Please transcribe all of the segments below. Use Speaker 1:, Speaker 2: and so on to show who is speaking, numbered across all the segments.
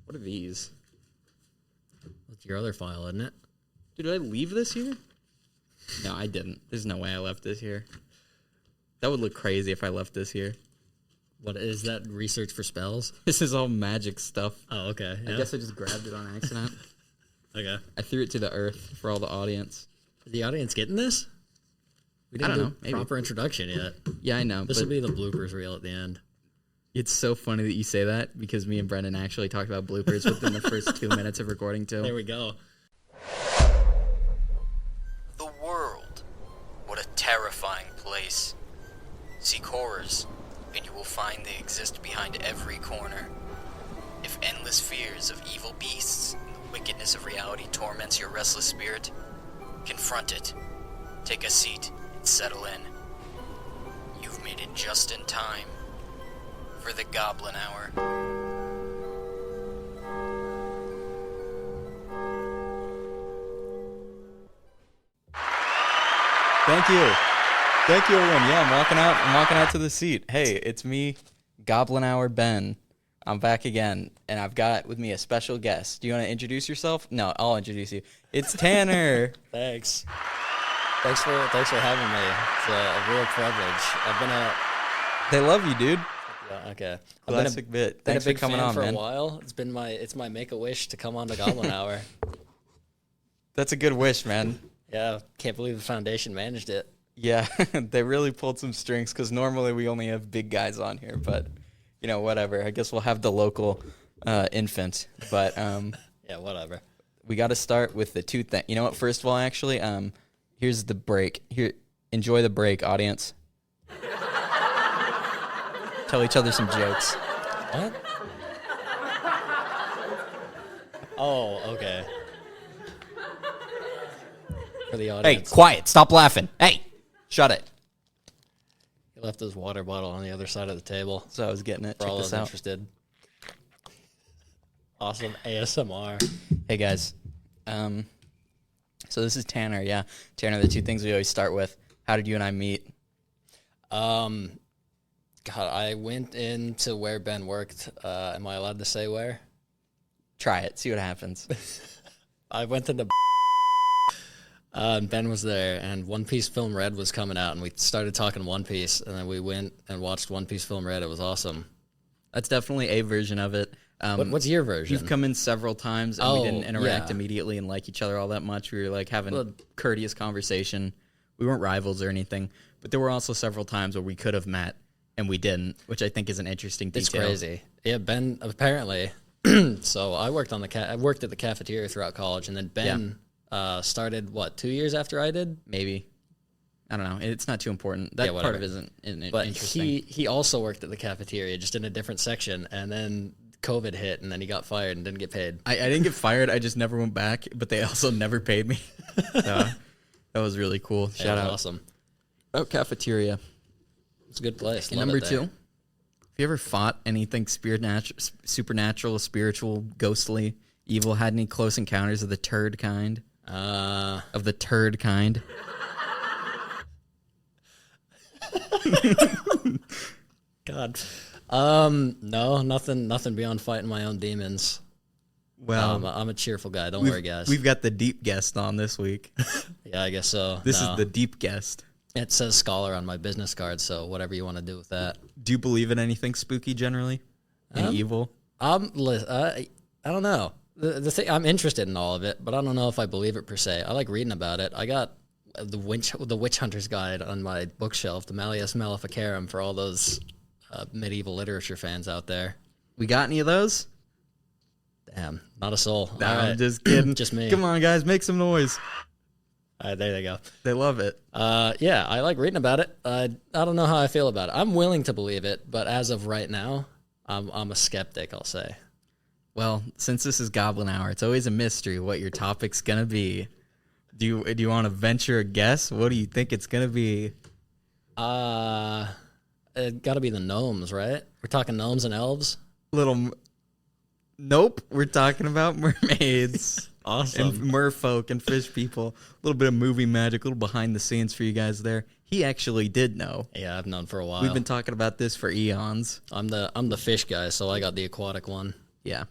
Speaker 1: What are these?
Speaker 2: That's your other file, isn't it?
Speaker 1: Dude, did I leave this here? No, I didn't. There's no way I left this here. That would look crazy if I left this here.
Speaker 2: What is that? Research for spells?
Speaker 1: This is all magic stuff.
Speaker 2: Oh, okay. Yeah.
Speaker 1: I guess I just grabbed it on accident.
Speaker 2: Okay.
Speaker 1: I threw it to the earth for all the audience.
Speaker 2: Is the audience getting this? We didn't do a proper introduction yet.
Speaker 1: Yeah, I know.
Speaker 2: This will be the bloopers reel at the end.
Speaker 1: It's so funny that you say that because me and Brendan actually talked about bloopers within the first 2 minutes of recording too.
Speaker 2: There we go.
Speaker 3: The world. What a terrifying place. Seek horrors, and you will find they exist behind every corner. If endless fears of evil beasts and the wickedness of reality torments your restless spirit, confront it. Take a seat and settle in. You've made it just in time for the Goblin Hour.
Speaker 1: Thank you. Thank you, everyone. Yeah, I'm walking out to the seat. Hey, it's me, Goblin Hour Ben. I'm back again, and I've got with me a special guest. Do you want to introduce yourself? No, I'll introduce you. It's Tanner.
Speaker 2: Thanks. Thanks for having me. It's a real privilege.
Speaker 1: They love you, dude.
Speaker 2: Yeah, okay.
Speaker 1: Classic bit. Thanks for coming on,
Speaker 2: for
Speaker 1: man.
Speaker 2: a while. It's my make a wish to come on the Goblin Hour.
Speaker 1: That's a good wish, man.
Speaker 2: Yeah, can't believe the foundation managed it.
Speaker 1: Yeah, they really pulled some strings because normally we only have big guys on here, but you know, whatever. I guess we'll have the local infant, but
Speaker 2: yeah, whatever.
Speaker 1: We got to start with the two things. You know what? First of all, actually, here's the break. Here, enjoy the break, audience. Tell each other some jokes.
Speaker 2: What? Oh, okay. For the
Speaker 1: Hey,
Speaker 2: audience.
Speaker 1: quiet! Stop laughing. Hey, shut it.
Speaker 2: He left his water bottle on the other side of the table.
Speaker 1: So I was getting it.
Speaker 2: For
Speaker 1: Check
Speaker 2: all
Speaker 1: this
Speaker 2: those
Speaker 1: out.
Speaker 2: interested. Awesome ASMR.
Speaker 1: Hey guys, so this is Tanner. Yeah, Tanner. The two things we always start with. How did you and I meet?
Speaker 2: God, I went into where Ben worked. Am I allowed to say where?
Speaker 1: Try it. See what happens.
Speaker 2: I went into and Ben was there, and One Piece Film Red was coming out, and we started talking One Piece, and then we went and watched One Piece Film Red. It was awesome.
Speaker 1: That's definitely a version of it.
Speaker 2: What's your version?
Speaker 1: You've come in several times, and we didn't interact
Speaker 2: yeah.
Speaker 1: immediately and like each other all that much. We were like having a courteous conversation. We weren't rivals or anything, but there were also several times where we could have met, and we didn't, which I think is an interesting detail.
Speaker 2: It's crazy. Yeah, Ben, apparently. So I worked at the cafeteria throughout college, and then Ben started, 2 years after I did?
Speaker 1: Maybe. I don't know. It's not too important. That part of it isn't interesting.
Speaker 2: He also worked at the cafeteria, just in a different section, and then COVID hit, and then he got fired and didn't get paid.
Speaker 1: I didn't get fired. I just never went back, but they also never paid me. That was really cool. Shout out.
Speaker 2: Awesome.
Speaker 1: Oh, cafeteria.
Speaker 2: It's a good place.
Speaker 1: And number 2, have you ever fought anything supernatural, spiritual, ghostly, evil? Had any close encounters of the turd kind? Of the turd kind?
Speaker 2: God. No, nothing beyond fighting my own demons.
Speaker 1: Well,
Speaker 2: I'm a cheerful guy. Don't worry, guys.
Speaker 1: We've got the deep guest on this week.
Speaker 2: Yeah, I guess so.
Speaker 1: This is the deep guest.
Speaker 2: It says scholar on my business card, so whatever you want to do with that.
Speaker 1: Do you believe in anything spooky generally? Any evil?
Speaker 2: I don't know. The thing, I'm interested in all of it, but I don't know if I believe it per se. I like reading about it. I got the Witch Hunter's Guide on my bookshelf, the Malleus Maleficarum, for all those medieval literature fans out there.
Speaker 1: We got any of those?
Speaker 2: Damn, not a soul.
Speaker 1: No,
Speaker 2: All right.
Speaker 1: I'm just kidding.
Speaker 2: Just me.
Speaker 1: Come on, guys, make some noise.
Speaker 2: All right, there they go.
Speaker 1: They love it.
Speaker 2: Yeah, I like reading about it. I don't know how I feel about it. I'm willing to believe it, but as of right now, I'm a skeptic, I'll say.
Speaker 1: Well, since this is Goblin Hour, it's always a mystery what your topic's gonna be. Do you want to venture a guess? What do you think it's gonna be?
Speaker 2: It got to be the gnomes, right? We're talking gnomes and elves.
Speaker 1: Nope. We're talking about mermaids.
Speaker 2: Awesome.
Speaker 1: And merfolk and fish people. A little bit of movie magic, a little behind the scenes for you guys there. He actually did know.
Speaker 2: Yeah, I've known for a while.
Speaker 1: We've been talking about this for eons.
Speaker 2: I'm the fish guy, so I got the aquatic one.
Speaker 1: Yeah.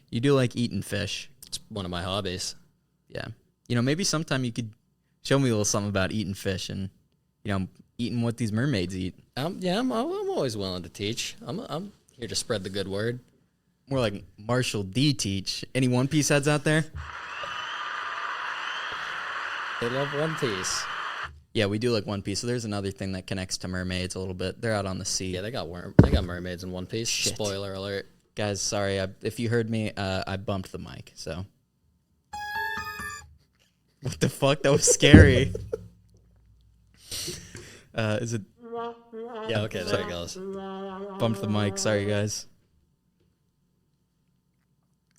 Speaker 1: You do like eating fish.
Speaker 2: It's one of my hobbies.
Speaker 1: Yeah. Maybe sometime you could show me a little something about eating fish and, eating what these mermaids eat.
Speaker 2: I'm always willing to teach. I'm here to spread the good word.
Speaker 1: More like Marshall D teach. Any One Piece heads out there?
Speaker 2: They love One Piece.
Speaker 1: Yeah, we do like One Piece. So there's another thing that connects to mermaids a little bit. They're out on the sea.
Speaker 2: Yeah, they got mermaids in One Piece.
Speaker 1: Shit.
Speaker 2: Spoiler alert.
Speaker 1: Guys, sorry. If you heard me, I bumped the mic, so. What the fuck? That was scary. Is it?
Speaker 2: Yeah, okay, there it goes.
Speaker 1: Bumped the mic. Sorry, guys.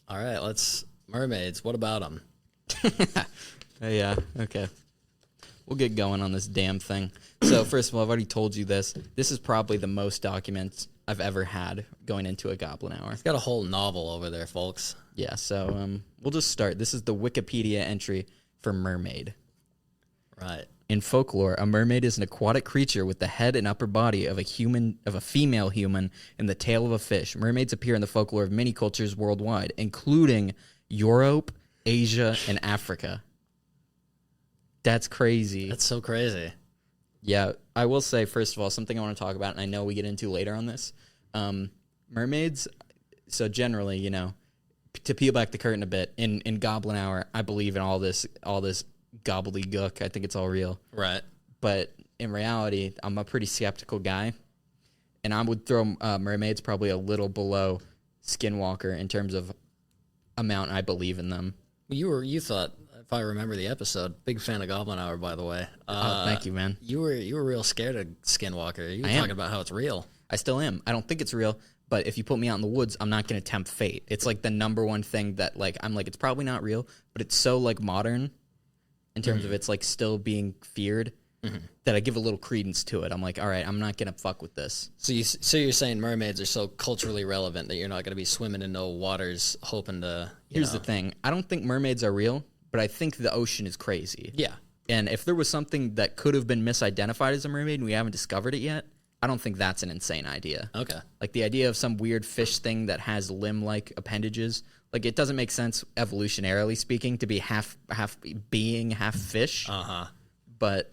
Speaker 2: All right, mermaids. What about them?
Speaker 1: Yeah, okay. We'll get going on this damn thing. So, first of all, I've already told you this. This is probably the most documents I've ever had going into a Goblin Hour.
Speaker 2: It's got a whole novel over there, folks.
Speaker 1: Yeah, so we'll just start. This is the Wikipedia entry for mermaid.
Speaker 2: Right.
Speaker 1: In folklore, a mermaid is an aquatic creature with the head and upper body of a female human, and the tail of a fish. Mermaids appear in the folklore of many cultures worldwide, including Europe, Asia, and Africa. That's crazy.
Speaker 2: That's so crazy.
Speaker 1: Yeah, I will say, first of all, something I want to talk about, and I know we get into later on this. Mermaids, so generally, to peel back the curtain a bit, in Goblin Hour, I believe in all this gobbledygook. I think it's all real.
Speaker 2: Right.
Speaker 1: But in reality, I'm a pretty skeptical guy, and I would throw mermaids probably a little below Skinwalker in terms of amount I believe in them.
Speaker 2: You thought, if I remember the episode, big fan of Goblin Hour, by the way.
Speaker 1: Thank you, man.
Speaker 2: You were real scared of Skinwalker. You were talking about how it's real.
Speaker 1: I still am. I don't think it's real, but if you put me out in the woods, I'm not going to tempt fate. It's like the number one thing that I'm like, it's probably not real, but it's so modern in terms of it's still being feared that I give a little credence to it. I'm like, all right, I'm not going to fuck with this.
Speaker 2: So you're saying mermaids are so culturally relevant that you're not going to be swimming in no waters hoping to.
Speaker 1: Here's the thing. I don't think mermaids are real, but I think the ocean is crazy.
Speaker 2: Yeah.
Speaker 1: And if there was something that could have been misidentified as a mermaid and we haven't discovered it yet, I don't think that's an insane idea.
Speaker 2: Okay.
Speaker 1: Like the idea of some weird fish thing that has limb-like appendages, it doesn't make sense evolutionarily speaking to be half being, half fish.
Speaker 2: Uh-huh.
Speaker 1: But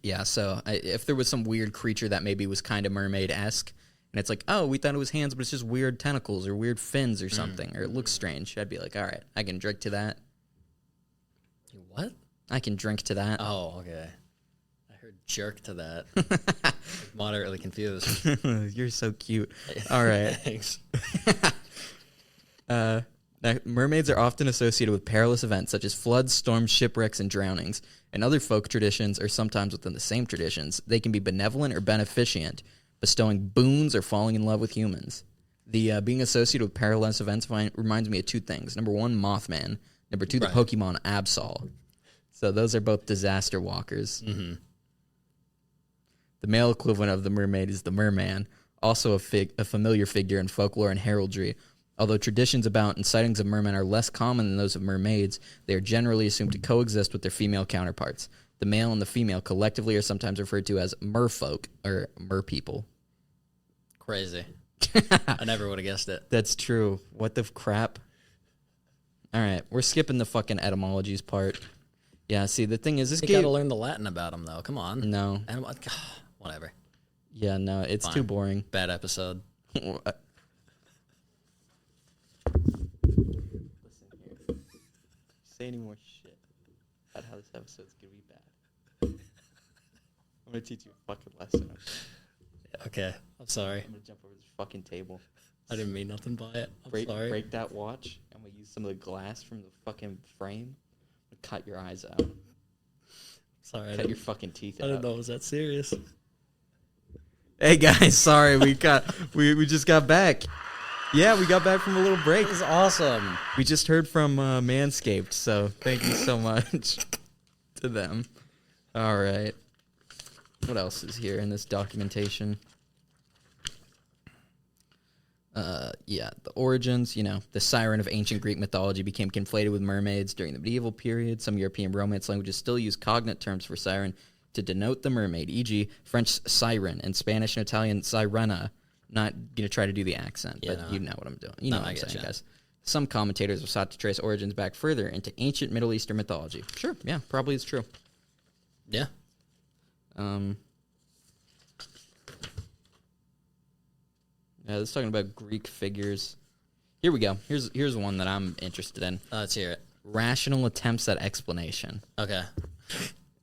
Speaker 1: yeah, so if there was some weird creature that maybe was kind of mermaid-esque, and it's like, oh, we thought it was hands, but it's just weird tentacles or weird fins or something, or it looks strange, I'd be like, all right, I can drink to that.
Speaker 2: What?
Speaker 1: I can drink to that.
Speaker 2: Oh, okay. I heard jerk to that. Moderately confused.
Speaker 1: You're so cute. All right.
Speaker 2: Thanks.
Speaker 1: Mermaids are often associated with perilous events such as floods, storms, shipwrecks, and drownings. In other folk traditions, or sometimes within the same traditions, they can be benevolent or beneficent, bestowing boons or falling in love with humans. The being associated with perilous events reminds me of two things. Number one, Mothman. Number two, the Pokemon Absol. So those are both disaster walkers.
Speaker 2: Mm-hmm.
Speaker 1: The male equivalent of the mermaid is the merman, also a familiar figure in folklore and heraldry. Although traditions about and sightings of mermen are less common than those of mermaids, they are generally assumed to coexist with their female counterparts. The male and the female collectively are sometimes referred to as merfolk, or merpeople.
Speaker 2: Crazy. I never would have guessed it.
Speaker 1: That's true. What the crap? All right, we're skipping the fucking etymologies part. Yeah, see, the thing is, this
Speaker 2: You
Speaker 1: game...
Speaker 2: gotta learn the Latin about them, though. Come on.
Speaker 1: No.
Speaker 2: Whatever.
Speaker 1: Yeah, no, it's
Speaker 2: Fine.
Speaker 1: too boring.
Speaker 2: Bad episode.
Speaker 1: Listen here. Say any more shit about how this episode's gonna be bad. I'm gonna teach you a fucking lesson.
Speaker 2: Okay. I'm sorry.
Speaker 1: I'm gonna jump over this fucking table.
Speaker 2: I didn't mean nothing by it. I'm sorry.
Speaker 1: Break that watch. I'm gonna use some of the glass from the fucking frame. I'm gonna cut your eyes out.
Speaker 2: Sorry.
Speaker 1: Cut your fucking teeth
Speaker 2: I
Speaker 1: out.
Speaker 2: didn't know it was that serious.
Speaker 1: Hey guys, sorry we just got back. Yeah, we got back from a little break.
Speaker 2: This is awesome.
Speaker 1: We just heard from Manscaped, so thank you so much to them. All right. What else is here in this documentation? Yeah, the origins, the siren of ancient Greek mythology became conflated with mermaids during the medieval period. Some European Romance languages still use cognate terms for siren to denote the mermaid, e.g. French siren and Spanish and Italian sirena. not going to try to do the accent,
Speaker 2: Yeah,
Speaker 1: but
Speaker 2: no.
Speaker 1: you know what I'm doing. You know
Speaker 2: No,
Speaker 1: what
Speaker 2: I
Speaker 1: I'm
Speaker 2: get
Speaker 1: saying,
Speaker 2: ya.
Speaker 1: guys. Some commentators have sought to trace origins back further into ancient Middle Eastern mythology. Sure, yeah, probably it's true.
Speaker 2: Yeah.
Speaker 1: Yeah, this is talking about Greek figures. Here we go. Here's one that I'm interested in.
Speaker 2: Let's hear it.
Speaker 1: Rational attempts at explanation.
Speaker 2: Okay.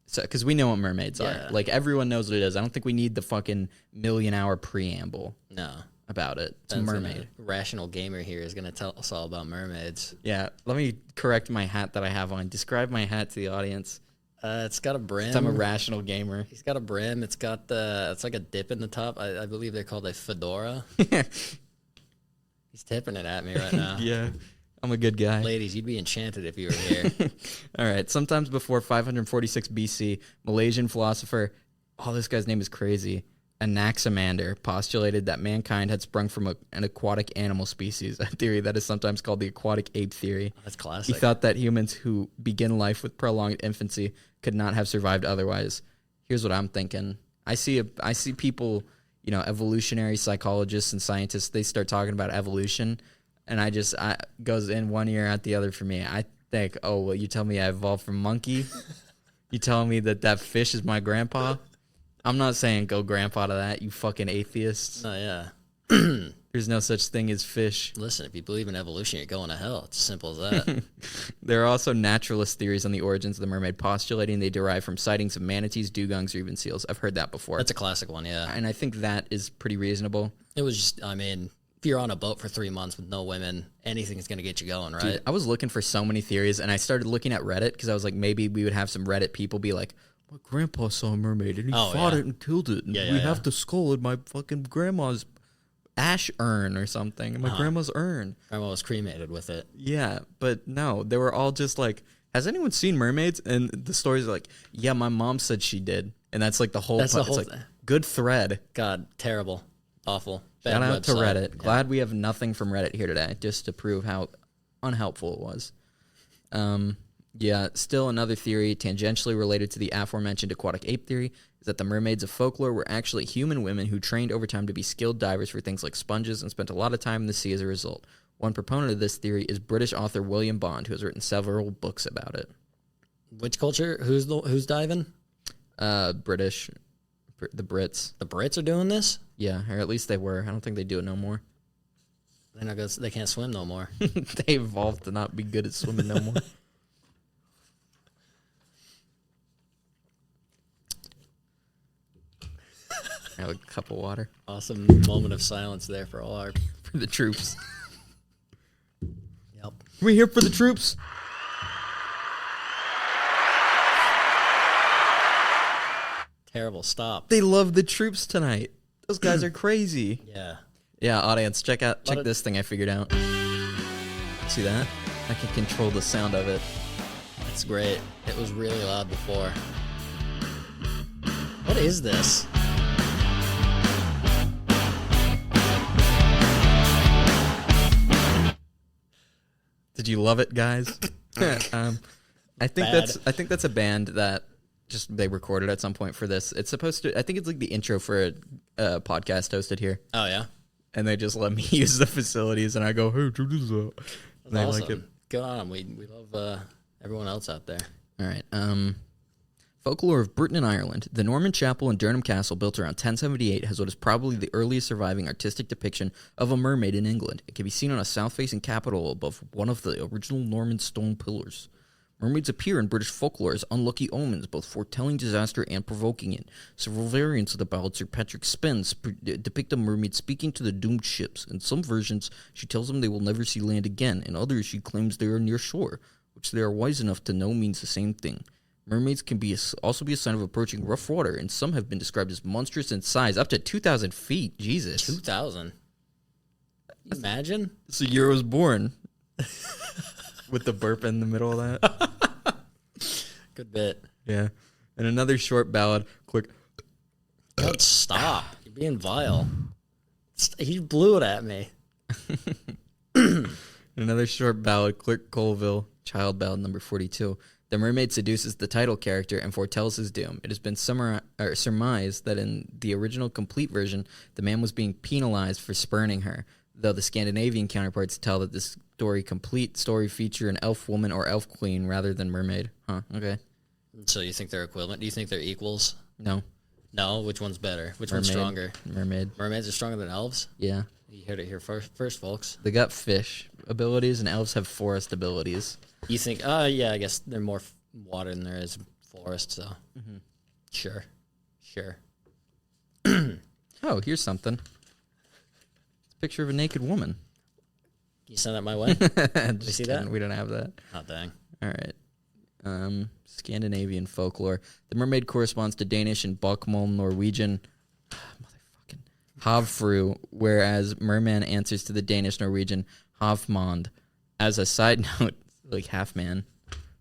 Speaker 1: So, because we know what mermaids
Speaker 2: Yeah.
Speaker 1: are. Like, everyone knows what it is. I don't think we need the fucking million-hour preamble
Speaker 2: No.
Speaker 1: about it. It's a
Speaker 2: Ben's
Speaker 1: mermaid.
Speaker 2: Rational gamer here is going to tell us all about mermaids.
Speaker 1: Yeah, let me correct my hat that I have on. Describe my hat to the audience.
Speaker 2: It's got a brim.
Speaker 1: I'm a rational gamer.
Speaker 2: He's got a brim. It's got it's like a dip in the top. I believe they're called a fedora. He's tipping it at me right now.
Speaker 1: Yeah, I'm a good guy.
Speaker 2: Ladies, you'd be enchanted if you were here.
Speaker 1: All right, sometimes before 546 BC, Malaysian philosopher, this guy's name is crazy, Anaximander, postulated that mankind had sprung from an aquatic animal species, a theory that is sometimes called the aquatic ape theory.
Speaker 2: That's
Speaker 1: He
Speaker 2: classic.
Speaker 1: thought that humans who begin life with prolonged infancy could not have survived otherwise. Here's what I'm thinking. I see people, evolutionary psychologists and scientists, they start talking about evolution, and I goes in one ear out the other for me. I think, oh, well, you tell me I evolved from monkey? You telling me that fish is my grandpa? I'm not saying go grandpa to that, you fucking atheists.
Speaker 2: Oh, yeah.
Speaker 1: There's no such thing as fish.
Speaker 2: Listen, if you believe in evolution, you're going to hell. It's as simple as that.
Speaker 1: There are also naturalist theories on the origins of the mermaid, postulating they derive from sightings of manatees, dugongs, or even seals. I've heard that before.
Speaker 2: That's a classic one, yeah.
Speaker 1: And I think that is pretty reasonable.
Speaker 2: It was just, if you're on a boat for 3 months with no women, anything's going to get you going, right?
Speaker 1: Dude, I was looking for so many theories, and I started looking at Reddit because I was like, maybe we would have some Reddit people be like, my grandpa saw a mermaid, and he fought it and killed it, and we have the skull in my fucking grandma's ash urn or something, in my grandma's urn.
Speaker 2: Grandma was cremated with it.
Speaker 1: Yeah, but no, they were all just like, has anyone seen mermaids? And the stories are like, yeah, my mom said she did. And that's like the whole
Speaker 2: That's the whole
Speaker 1: it's like, good thread.
Speaker 2: God, terrible. Awful. Bad
Speaker 1: Shout out to
Speaker 2: website.
Speaker 1: Reddit.
Speaker 2: Yeah.
Speaker 1: Glad we have nothing from Reddit here today, just to prove how unhelpful it was. Yeah, still another theory tangentially related to the aforementioned aquatic ape theory is that the mermaids of folklore were actually human women who trained over time to be skilled divers for things like sponges and spent a lot of time in the sea as a result. One proponent of this theory is British author William Bond, who has written several books about it.
Speaker 2: Which culture? Who's diving?
Speaker 1: British, the Brits.
Speaker 2: The Brits are doing this?
Speaker 1: Yeah, or at least they were. I don't think they do it no more.
Speaker 2: They can't swim no more.
Speaker 1: They evolved to not be good at swimming no more. Have a cup of water
Speaker 2: Awesome moment of silence there for all our...
Speaker 1: for the troops.
Speaker 2: Yep.
Speaker 1: We here for the troops.
Speaker 2: Terrible. Stop.
Speaker 1: They love the troops tonight. Those guys are crazy.
Speaker 2: Yeah.
Speaker 1: Yeah, audience, check
Speaker 2: of-
Speaker 1: this thing I figured out. See that? I can control the sound of it.
Speaker 2: That's great. It was really loud before. What is this?
Speaker 1: Did you love it, guys? I think
Speaker 2: Bad.
Speaker 1: that's a band that just they recorded at some point for this. It's supposed to. I think it's like the intro for a podcast hosted here,
Speaker 2: Oh, yeah?
Speaker 1: and they just let me use the facilities, and I go, "Hey, check this out."
Speaker 2: That's
Speaker 1: And they
Speaker 2: awesome.
Speaker 1: like it.
Speaker 2: Good on 'em. We love everyone else out there.
Speaker 1: All right. Folklore of Britain and Ireland. The Norman Chapel in Durham Castle, built around 1078, has what is probably the earliest surviving artistic depiction of a mermaid in England. It can be seen on a south-facing capital above one of the original Norman stone pillars. Mermaids appear in British folklore as unlucky omens, both foretelling disaster and provoking it. Several variants of the ballad Sir Patrick Spens depict a mermaid speaking to the doomed ships. In some versions, she tells them they will never see land again. In others, she claims they are near shore, which they are wise enough to know means the same thing. Mermaids can also be a sign of approaching rough water, and some have been described as monstrous in size, up to 2,000 feet. Jesus.
Speaker 2: 2,000. Imagine?
Speaker 1: It's the year I was born. With the burp in the middle of that.
Speaker 2: Good bit.
Speaker 1: Yeah. And another short ballad. Quick.
Speaker 2: God, stop. You're being vile. He blew it at me.
Speaker 1: Another short ballad. Clerk Colville. Child ballad number 42. The mermaid seduces the title character and foretells his doom. It has been surmised that in the original complete version, the man was being penalized for spurning her, though the Scandinavian counterparts tell that this complete story feature an elf woman or elf queen rather than mermaid. Huh, okay.
Speaker 2: So you think they're equivalent? Do you think they're equals?
Speaker 1: No.
Speaker 2: No? Which one's better? Which one's
Speaker 1: Mermaid.
Speaker 2: stronger?
Speaker 1: Mermaid.
Speaker 2: Mermaids are stronger than elves?
Speaker 1: Yeah.
Speaker 2: You heard it here first, folks.
Speaker 1: They got fish abilities, and elves have forest abilities.
Speaker 2: You think, yeah, I guess they're more water than there is forest, so. Mm-hmm. Sure.
Speaker 1: Oh, here's something. It's a picture of a naked woman.
Speaker 2: Can you send that my way?
Speaker 1: Just
Speaker 2: see
Speaker 1: kidding,
Speaker 2: that?
Speaker 1: We don't have that.
Speaker 2: Oh, dang.
Speaker 1: All right. Scandinavian folklore. The mermaid corresponds to Danish and Bokmål Norwegian motherfucking Havfru, whereas merman answers to the Danish Norwegian Havmond. As a side note, like half man.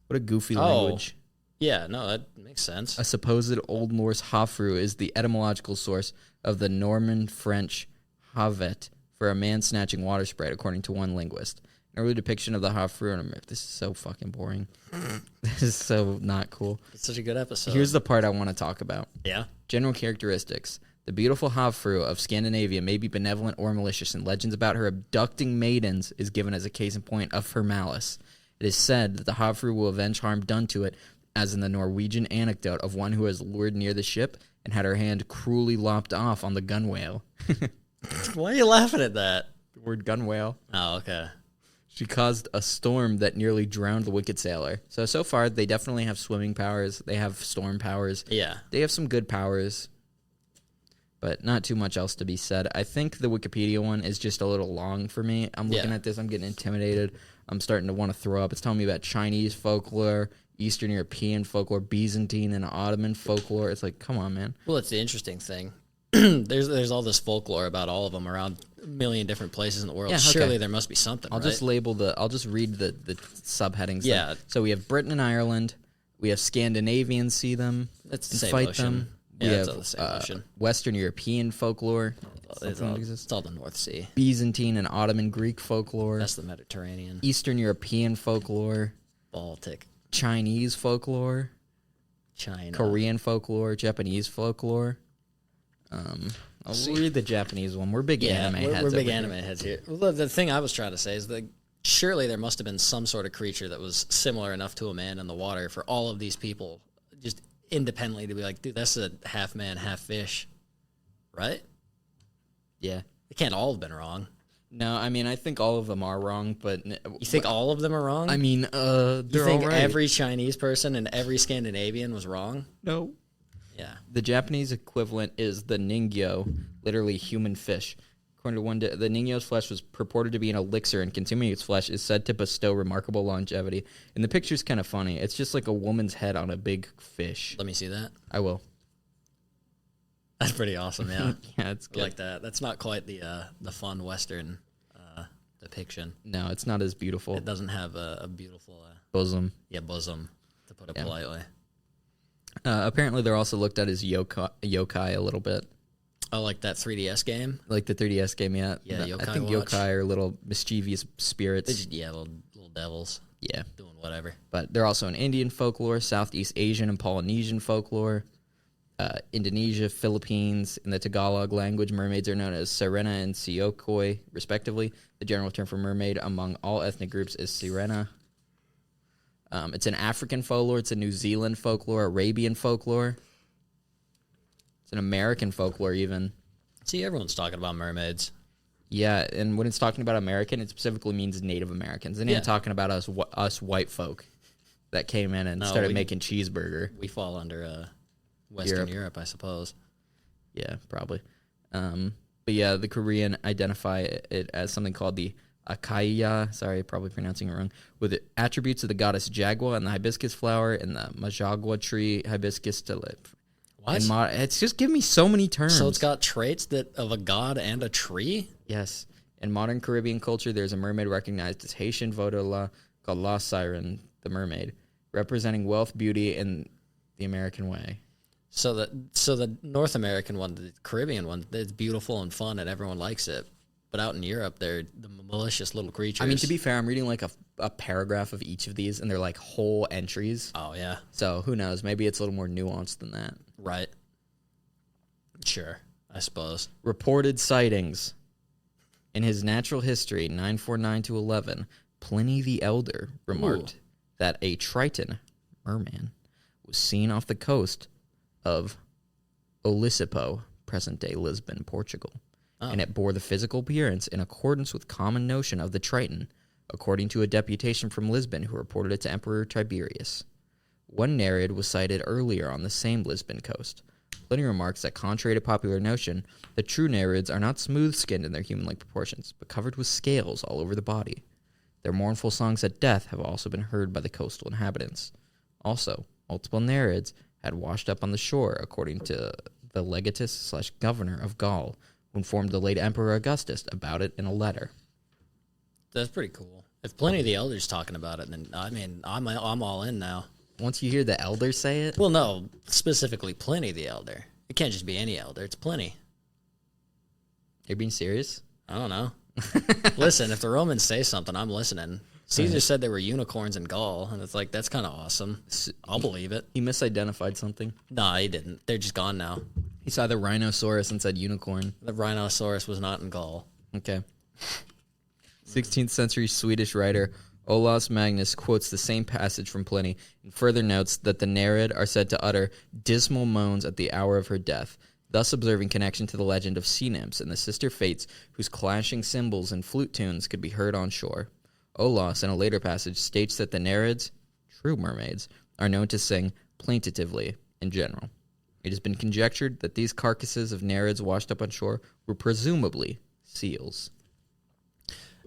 Speaker 1: What a goofy language.
Speaker 2: Yeah, no, that makes sense.
Speaker 1: A supposed Old Norse Hafru is the etymological source of the Norman French havet for a man snatching water sprite, according to one linguist. An early depiction of the Hafru. This is so fucking boring. This is so not cool.
Speaker 2: It's such a good episode.
Speaker 1: Here's the part I want to talk about.
Speaker 2: Yeah?
Speaker 1: General characteristics. The beautiful Havfru of Scandinavia may be benevolent or malicious, and legends about her abducting maidens is given as a case in point of her malice. It is said that the Havfru will avenge harm done to it, as in the Norwegian anecdote of one who was lured near the ship and had her hand cruelly lopped off on the gunwale.
Speaker 2: Why are you laughing at that?
Speaker 1: The word gunwale.
Speaker 2: Oh, okay.
Speaker 1: She caused a storm that nearly drowned the wicked sailor. So far, they definitely have swimming powers. They have storm powers.
Speaker 2: Yeah.
Speaker 1: They have some good powers, but not too much else to be said. I think the Wikipedia one is just a little long for me. I'm looking at this. I'm getting intimidated. I'm starting to want to throw up. It's telling me about Chinese folklore, Eastern European folklore, Byzantine and Ottoman folklore. It's like, come on, man.
Speaker 2: Well, it's the interesting thing. There's all this folklore about all of them around a million different places in the world.
Speaker 1: Yeah, okay.
Speaker 2: Surely there must be something,
Speaker 1: I'll
Speaker 2: right?
Speaker 1: just I'll just read the subheadings.
Speaker 2: Yeah.
Speaker 1: Then. So we have Britain and Ireland. We have Scandinavians see them.
Speaker 2: It's the
Speaker 1: and
Speaker 2: same
Speaker 1: fight
Speaker 2: ocean.
Speaker 1: them.
Speaker 2: Yeah,
Speaker 1: We
Speaker 2: it's
Speaker 1: have
Speaker 2: all the same ocean.
Speaker 1: Western European folklore.
Speaker 2: It's all the North Sea.
Speaker 1: Byzantine and Ottoman Greek folklore.
Speaker 2: That's the Mediterranean.
Speaker 1: Eastern European folklore.
Speaker 2: Baltic.
Speaker 1: Chinese folklore.
Speaker 2: China.
Speaker 1: Korean folklore. Japanese folklore. I'll read the Japanese one. We're big anime heads.
Speaker 2: We're big
Speaker 1: over
Speaker 2: anime
Speaker 1: here.
Speaker 2: heads here. Well, the thing I was trying to say is that surely there must have been some sort of creature that was similar enough to a man in the water for all of these people just independently to be like, dude, that's a half man, half fish, right?
Speaker 1: Yeah.
Speaker 2: They can't all have been wrong.
Speaker 1: No, I mean, I think all of them are wrong, but...
Speaker 2: You think all of them are wrong?
Speaker 1: I mean, they're
Speaker 2: you think
Speaker 1: all right.
Speaker 2: every Chinese person and every Scandinavian was wrong?
Speaker 1: No.
Speaker 2: Yeah.
Speaker 1: The Japanese equivalent is the ningyo, literally human fish. According to one, the ningyo's flesh was purported to be an elixir, and consuming its flesh is said to bestow remarkable longevity. And the picture's kind of funny. It's just like a woman's head on a big fish.
Speaker 2: Let me see that.
Speaker 1: I will.
Speaker 2: That's pretty awesome, yeah.
Speaker 1: Yeah, it's
Speaker 2: I
Speaker 1: good.
Speaker 2: like that. That's not quite the fun Western depiction.
Speaker 1: No, it's not as beautiful.
Speaker 2: It doesn't have a beautiful
Speaker 1: Bosom.
Speaker 2: bosom, to put it politely.
Speaker 1: Apparently, they're also looked at as yokai a little bit.
Speaker 2: Oh, like that 3DS game?
Speaker 1: Like the 3DS game, yeah.
Speaker 2: Yeah,
Speaker 1: I
Speaker 2: Yokai
Speaker 1: think
Speaker 2: Watch.
Speaker 1: yokai are little mischievous spirits.
Speaker 2: They just, little devils
Speaker 1: Yeah.
Speaker 2: doing whatever.
Speaker 1: But they're also in Indian folklore, Southeast Asian and Polynesian folklore, Indonesia, Philippines. In the Tagalog language, mermaids are known as Sirena and Siokoi, respectively. The general term for mermaid among all ethnic groups is Sirena. It's an African folklore. It's a New Zealand folklore, Arabian folklore. It's an American folklore, even.
Speaker 2: See, everyone's talking about mermaids.
Speaker 1: Yeah, and when it's talking about American, it specifically means Native Americans. It ain't talking about us white folk that came in and started making cheeseburger.
Speaker 2: We fall under Western Europe, I suppose.
Speaker 1: Yeah, probably. But yeah, the Korean identify it as something called the Akaya, sorry, probably pronouncing it wrong, with the attributes of the goddess Jagwa and the hibiscus flower and the Majagwa tree hibiscus to live.
Speaker 2: What?
Speaker 1: It's just giving me so many terms.
Speaker 2: So it's got traits of a god and a tree?
Speaker 1: Yes. In modern Caribbean culture, there's a mermaid recognized as Haitian Vodala called La Siren, the mermaid, representing wealth, beauty, and the American way.
Speaker 2: So the North American one, the Caribbean one, it's beautiful and fun and everyone likes it. But out in Europe, they're the malicious little creatures.
Speaker 1: I mean, to be fair, I'm reading like a paragraph of each of these, and they're like whole entries.
Speaker 2: Oh, yeah.
Speaker 1: So who knows? Maybe it's a little more nuanced than that.
Speaker 2: Right. Sure, I suppose.
Speaker 1: Reported sightings. In his Natural History 949 to 11, Pliny the Elder remarked that a triton, merman, was seen off the coast of Olisipo, present-day Lisbon, Portugal. And it bore the physical appearance in accordance with common notion of the triton, according to a deputation from Lisbon who reported it to Emperor Tiberius. One Nereid was sighted earlier on the same Lisbon coast. Pliny remarks that, contrary to popular notion, the true Nereids are not smooth-skinned in their human-like proportions, but covered with scales all over the body. Their mournful songs at death have also been heard by the coastal inhabitants. Also, multiple Nereids had washed up on the shore, according to the legatus/governor of Gaul, who informed the late Emperor Augustus about it in a letter.
Speaker 2: That's pretty cool. If Pliny the Elder's talking about it, then, I mean, I'm all in now.
Speaker 1: Once you hear the elder say it...
Speaker 2: Well, no, specifically Pliny the Elder. It can't just be any elder. It's Pliny.
Speaker 1: You're being serious?
Speaker 2: I don't know. Listen, if the Romans say something, I'm listening. Caesar said there were unicorns in Gaul, and it's like, that's kind of awesome. I'll believe it.
Speaker 1: He misidentified something.
Speaker 2: No, he didn't. They're just gone now.
Speaker 1: He saw the rhinoceros and said unicorn.
Speaker 2: The rhinoceros was not in Gaul.
Speaker 1: Okay. 16th century Swedish writer Olaus Magnus quotes the same passage from Pliny and further notes that the Nereid are said to utter dismal moans at the hour of her death, thus observing connection to the legend of sea nymphs and the sister fates whose clashing cymbals and flute tunes could be heard on shore. Olaus, in a later passage, states that the Nereids, true mermaids, are known to sing plaintively in general. It has been conjectured that these carcasses of Nereids washed up on shore were presumably seals.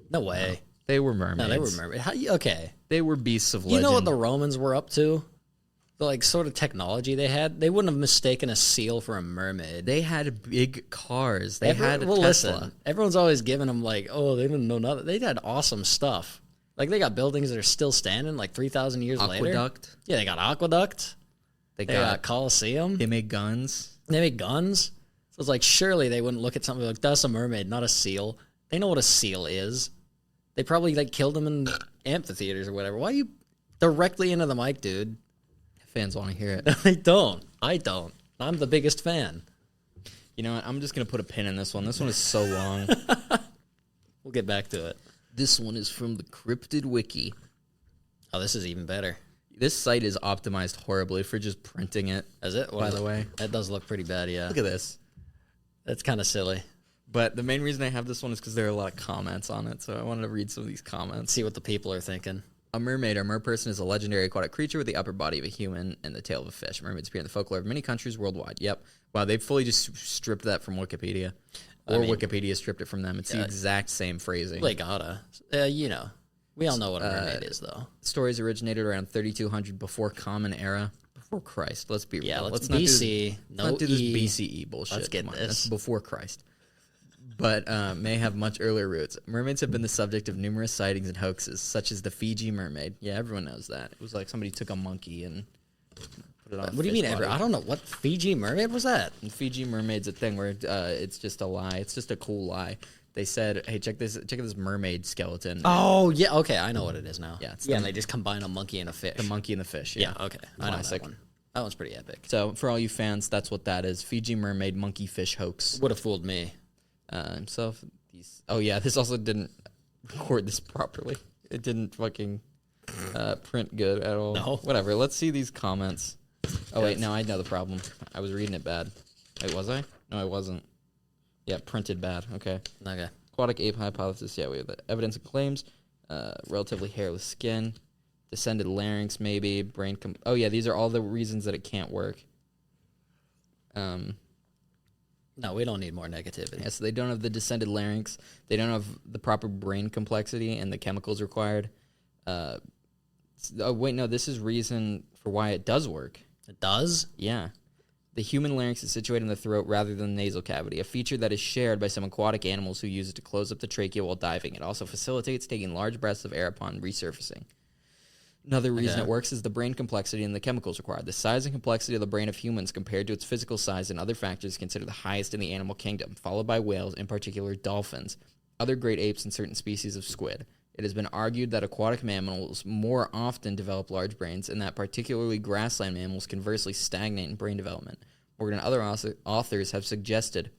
Speaker 2: No way.
Speaker 1: They were mermaids.
Speaker 2: No, they were mermaids. Okay.
Speaker 1: They were beasts of legend.
Speaker 2: You know what the Romans were up to? The like sort of technology they had? They wouldn't have mistaken a seal for a mermaid.
Speaker 1: They had big cars. They had a Tesla.
Speaker 2: Listen, everyone's always giving them like, oh, they didn't know nothing. They had awesome stuff. Like they got buildings that are still standing like 3,000 years later.
Speaker 1: Aqueduct.
Speaker 2: Yeah, they got aqueduct. They got Colosseum.
Speaker 1: They made guns.
Speaker 2: They made guns. So it's like, surely they wouldn't look at something like, that's a mermaid, not a seal. They know what a seal is. They probably like killed them in amphitheaters or whatever. Why are you directly into the mic, dude?
Speaker 1: Fans want to hear it.
Speaker 2: I don't. I'm the biggest fan.
Speaker 1: You know what? I'm just going to put a pin in this one. This one is so long.
Speaker 2: We'll get back to it.
Speaker 1: This one is from the Cryptid Wiki.
Speaker 2: Oh, this is even better.
Speaker 1: This site is optimized horribly for just printing it.
Speaker 2: Is it?
Speaker 1: By the way.
Speaker 2: That does look pretty bad, yeah.
Speaker 1: Look at this.
Speaker 2: That's kind of silly.
Speaker 1: But the main reason I have this one is because there are a lot of comments on it, so I wanted to read some of these comments.
Speaker 2: See what the people are thinking.
Speaker 1: A mermaid or merperson is a legendary aquatic creature with the upper body of a human and the tail of a fish. Mermaids appear in the folklore of many countries worldwide. Yep. Wow, they fully just stripped that from Wikipedia. Or Wikipedia stripped it from them. It's the exact same phrasing.
Speaker 2: They gotta. You know. We all know what a mermaid is, though.
Speaker 1: Stories originated around 3200 before Common Era. Before Christ. Let's be real.
Speaker 2: Yeah, let's
Speaker 1: BC.
Speaker 2: Not
Speaker 1: do this BCE bullshit.
Speaker 2: Let's get this.
Speaker 1: That's before Christ. But may have much earlier roots. Mermaids have been the subject of numerous sightings and hoaxes, such as the Fiji mermaid. Yeah, everyone knows that. It was like somebody took a monkey and put it on.
Speaker 2: What do you mean, I don't know. What Fiji mermaid was that?
Speaker 1: And Fiji mermaid's a thing where it's just a lie. It's just a cool lie. They said, "Hey, check out this mermaid skeleton."
Speaker 2: Oh yeah, okay, I know what it is now.
Speaker 1: Yeah,
Speaker 2: and they just combine a monkey and a fish.
Speaker 1: The monkey and the fish.
Speaker 2: Yeah, okay, I know that one. That one's pretty epic.
Speaker 1: So for all you fans, that's what that is. Fiji mermaid monkey fish hoax.
Speaker 2: Would have fooled me.
Speaker 1: This also didn't record this properly. It didn't fucking print good at all.
Speaker 2: No.
Speaker 1: Whatever. Let's see these comments. Oh wait, no, I know the problem. I was reading it bad. Wait, was I? No, I wasn't. Yeah, printed bad. Okay. Aquatic ape hypothesis. Yeah, we have the evidence and claims. Relatively hairless skin. Descended larynx, maybe. Brain. Oh yeah, these are all the reasons that it can't work.
Speaker 2: No, we don't need more negativity.
Speaker 1: Yeah, so they don't have the descended larynx. They don't have the proper brain complexity and the chemicals required. This is reason for why it does work.
Speaker 2: It does?
Speaker 1: Yeah. The human larynx is situated in the throat rather than the nasal cavity, a feature that is shared by some aquatic animals who use it to close up the trachea while diving. It also facilitates taking large breaths of air upon resurfacing. Another reason it works is the brain complexity and the chemicals required. The size and complexity of the brain of humans compared to its physical size and other factors considered the highest in the animal kingdom, followed by whales, in particular dolphins. other great apes, and certain species of squid. It has been argued that aquatic mammals more often develop large brains, and that particularly grassland mammals conversely stagnate in brain development. Morgan and other authors have suggested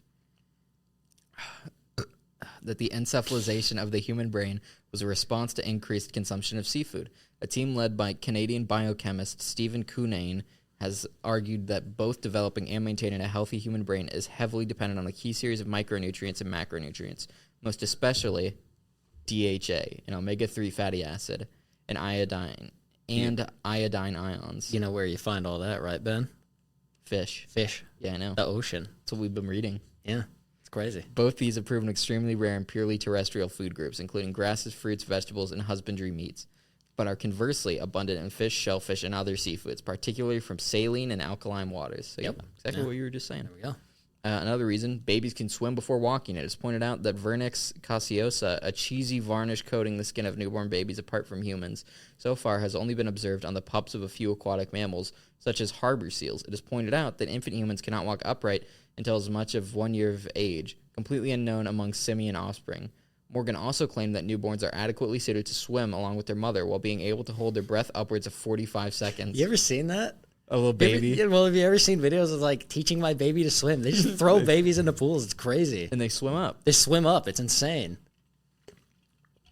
Speaker 1: that the encephalization of the human brain was a response to increased consumption of seafood. A team led by Canadian biochemist Stephen Cunane has argued that both developing and maintaining a healthy human brain is heavily dependent on a key series of micronutrients and macronutrients, most especially DHA, an omega-3 fatty acid, and iodine ions.
Speaker 2: You know where you find all that, right, Ben?
Speaker 1: Fish.
Speaker 2: Fish.
Speaker 1: Yeah, I know.
Speaker 2: The ocean.
Speaker 1: That's what we've been reading.
Speaker 2: Yeah, it's crazy.
Speaker 1: Both these have proven extremely rare in purely terrestrial food groups, including grasses, fruits, vegetables, and husbandry meats, but are conversely abundant in fish, shellfish, and other seafoods, particularly from saline and alkaline waters. So,
Speaker 2: Yep.
Speaker 1: yeah, exactly what you were just saying.
Speaker 2: There we go.
Speaker 1: Another reason, babies can swim before walking. It is pointed out that Vernix caseosa, a cheesy varnish coating the skin of newborn babies apart from humans, so far has only been observed on the pups of a few aquatic mammals, such as harbor seals. It is pointed out that infant humans cannot walk upright until as much of 1 year of age, completely unknown among simian offspring. Morgan also claimed that newborns are adequately suited to swim along with their mother while being able to hold their breath upwards of 45 seconds.
Speaker 2: You ever seen that?
Speaker 1: A little baby.
Speaker 2: Have you ever seen videos of like teaching my baby to swim? They just throw babies into pools. It's crazy.
Speaker 1: And they swim up.
Speaker 2: They swim up. It's insane.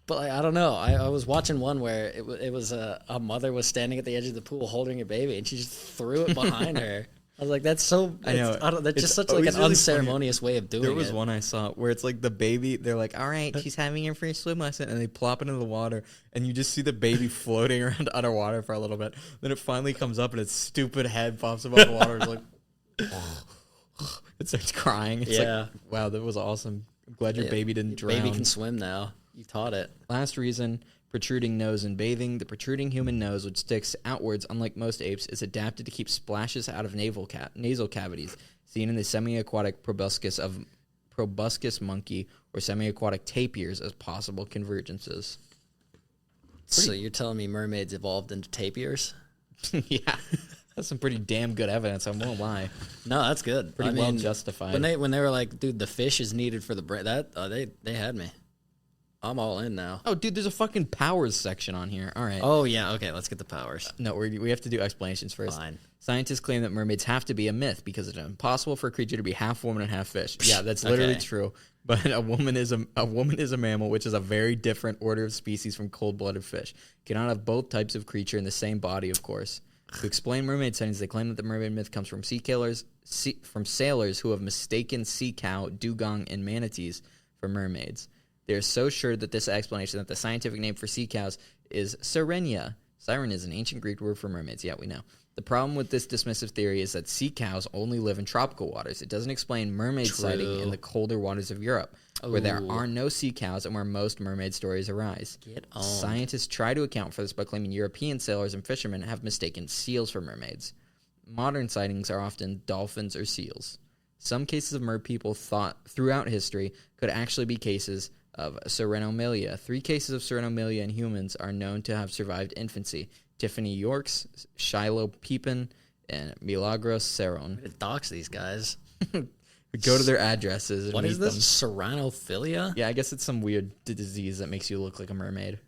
Speaker 2: But like, I don't know. I was watching one where it was a mother was standing at the edge of the pool holding a baby, and she just threw it behind her. I was like, that's so.
Speaker 1: I know.
Speaker 2: That's just such like
Speaker 1: always
Speaker 2: an
Speaker 1: really
Speaker 2: unceremonious way of doing it.
Speaker 1: There was one I saw where it's like the baby, they're like, all right, she's having her first swim lesson, and they plop it into the water, and you just see the baby floating around underwater for a little bit. Then it finally comes up, and its stupid head pops above the water. It's like, it starts crying. It's like, wow, that was awesome. I'm glad your baby didn't drown.
Speaker 2: Baby can swim now. You taught it.
Speaker 1: Last reason, protruding nose in bathing. The protruding human nose, which sticks outwards unlike most apes, is adapted to keep splashes out of nasal cavities, seen in the semi-aquatic proboscis monkey or semi-aquatic tapirs as possible convergences.
Speaker 2: So you're telling me mermaids evolved into tapirs?
Speaker 1: Yeah. That's some pretty damn good evidence, I won't lie.
Speaker 2: No, that's good.
Speaker 1: Pretty well justified.
Speaker 2: When they were like, dude, the fish is needed for the brain, they had me. I'm all in now.
Speaker 1: Oh, dude, there's a fucking powers section on here. All right.
Speaker 2: Oh, yeah. Okay, let's get the powers.
Speaker 1: No, we have to do explanations first.
Speaker 2: Fine.
Speaker 1: Scientists claim that mermaids have to be a myth because it's impossible for a creature to be half woman and half fish. Yeah, that's literally true. But a woman is a mammal, which is a very different order of species from cold-blooded fish. Cannot have both types of creature in the same body, of course. To explain mermaid sightings, they claim that the mermaid myth comes from sailors who have mistaken sea cow, dugong, and manatees for mermaids. They are so sure that this explanation that the scientific name for sea cows is sirenia. Siren is an ancient Greek word for mermaids. Yeah, we know. The problem with this dismissive theory is that sea cows only live in tropical waters. It doesn't explain mermaid sighting in the colder waters of Europe, where there are no sea cows and where most mermaid stories arise.
Speaker 2: Get on.
Speaker 1: Scientists try to account for this by claiming European sailors and fishermen have mistaken seals for mermaids. Modern sightings are often dolphins or seals. Some cases of mer people thought throughout history could actually be cases of Serenomelia. 3 cases of Serenomelia in humans are known to have survived infancy. Tiffany Yorks, Shiloh Pepin, and Milagros Cerrone.
Speaker 2: Dox these guys.
Speaker 1: Go to their addresses and
Speaker 2: What
Speaker 1: meet
Speaker 2: is this?
Speaker 1: them.
Speaker 2: Serenophilia?
Speaker 1: Yeah, I guess it's some weird disease that makes you look like a mermaid.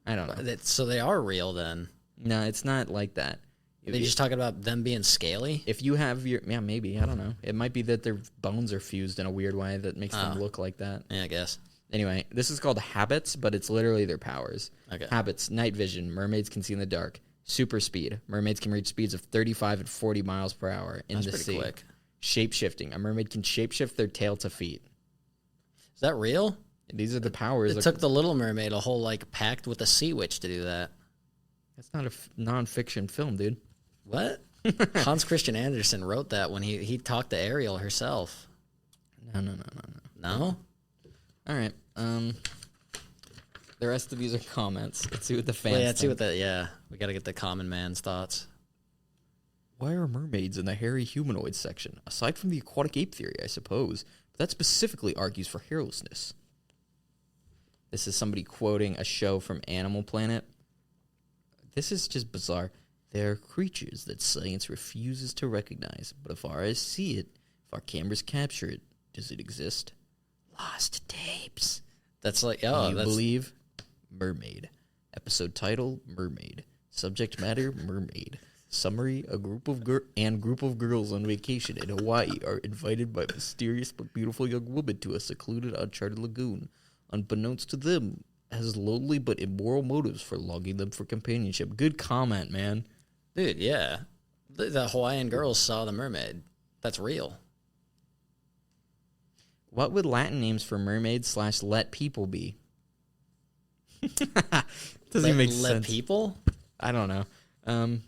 Speaker 1: I don't know.
Speaker 2: So they are real then.
Speaker 1: No, it's not like that.
Speaker 2: Are they just talking about them being scaly?
Speaker 1: If you have your... Yeah, maybe. I don't know. It might be that their bones are fused in a weird way that makes them look like that.
Speaker 2: Yeah, I guess.
Speaker 1: Anyway, this is called habits, but it's literally their powers.
Speaker 2: Okay.
Speaker 1: Habits, night vision. Mermaids can see in the dark. Super speed. Mermaids can reach speeds of 35 and 40 miles per hour in the sea.
Speaker 2: That's pretty quick.
Speaker 1: Shape-shifting. A mermaid can shape-shift their tail to feet.
Speaker 2: Is that real?
Speaker 1: These are the powers.
Speaker 2: It took the Little Mermaid a whole like pact with a sea witch to do that.
Speaker 1: That's not a non-fiction film, dude.
Speaker 2: What? Hans Christian Andersen wrote that when he talked to Ariel herself.
Speaker 1: No.
Speaker 2: No?
Speaker 1: All right. The rest of these are comments. Let's see what the fans
Speaker 2: Well, yeah, let's see
Speaker 1: think.
Speaker 2: what we got to get the common man's thoughts.
Speaker 1: Why are mermaids in the hairy humanoid section? Aside from the aquatic ape theory, I suppose. But that specifically argues for hairlessness. This is somebody quoting a show from Animal Planet. This is just bizarre. They're creatures that science refuses to recognize. But if our eyes see it, if our cameras capture it, does it exist? Lost tapes.
Speaker 2: That's like,
Speaker 1: Can you believe? Mermaid. Episode title, Mermaid. Subject matter, mermaid. Summary, a group of girls on vacation in Hawaii are invited by a mysterious but beautiful young woman to a secluded, uncharted lagoon. Unbeknownst to them, has lonely but immoral motives for longing them for companionship. Good comment, man.
Speaker 2: Dude, yeah. The Hawaiian girls saw the mermaid. That's real.
Speaker 1: What would Latin names for mermaids / let people be? Doesn't even make sense.
Speaker 2: Let people?
Speaker 1: I don't know.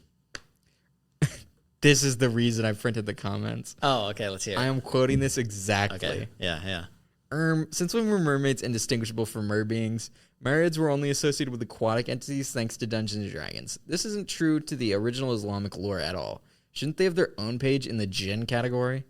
Speaker 1: This is the reason I printed the comments.
Speaker 2: Oh, okay, let's hear it.
Speaker 1: I am quoting this exactly.
Speaker 2: Okay, yeah.
Speaker 1: Since when were mermaids indistinguishable from merbeings? Mermaids were only associated with aquatic entities thanks to Dungeons & Dragons. This isn't true to the original Islamic lore at all. Shouldn't they have their own page in the jinn category?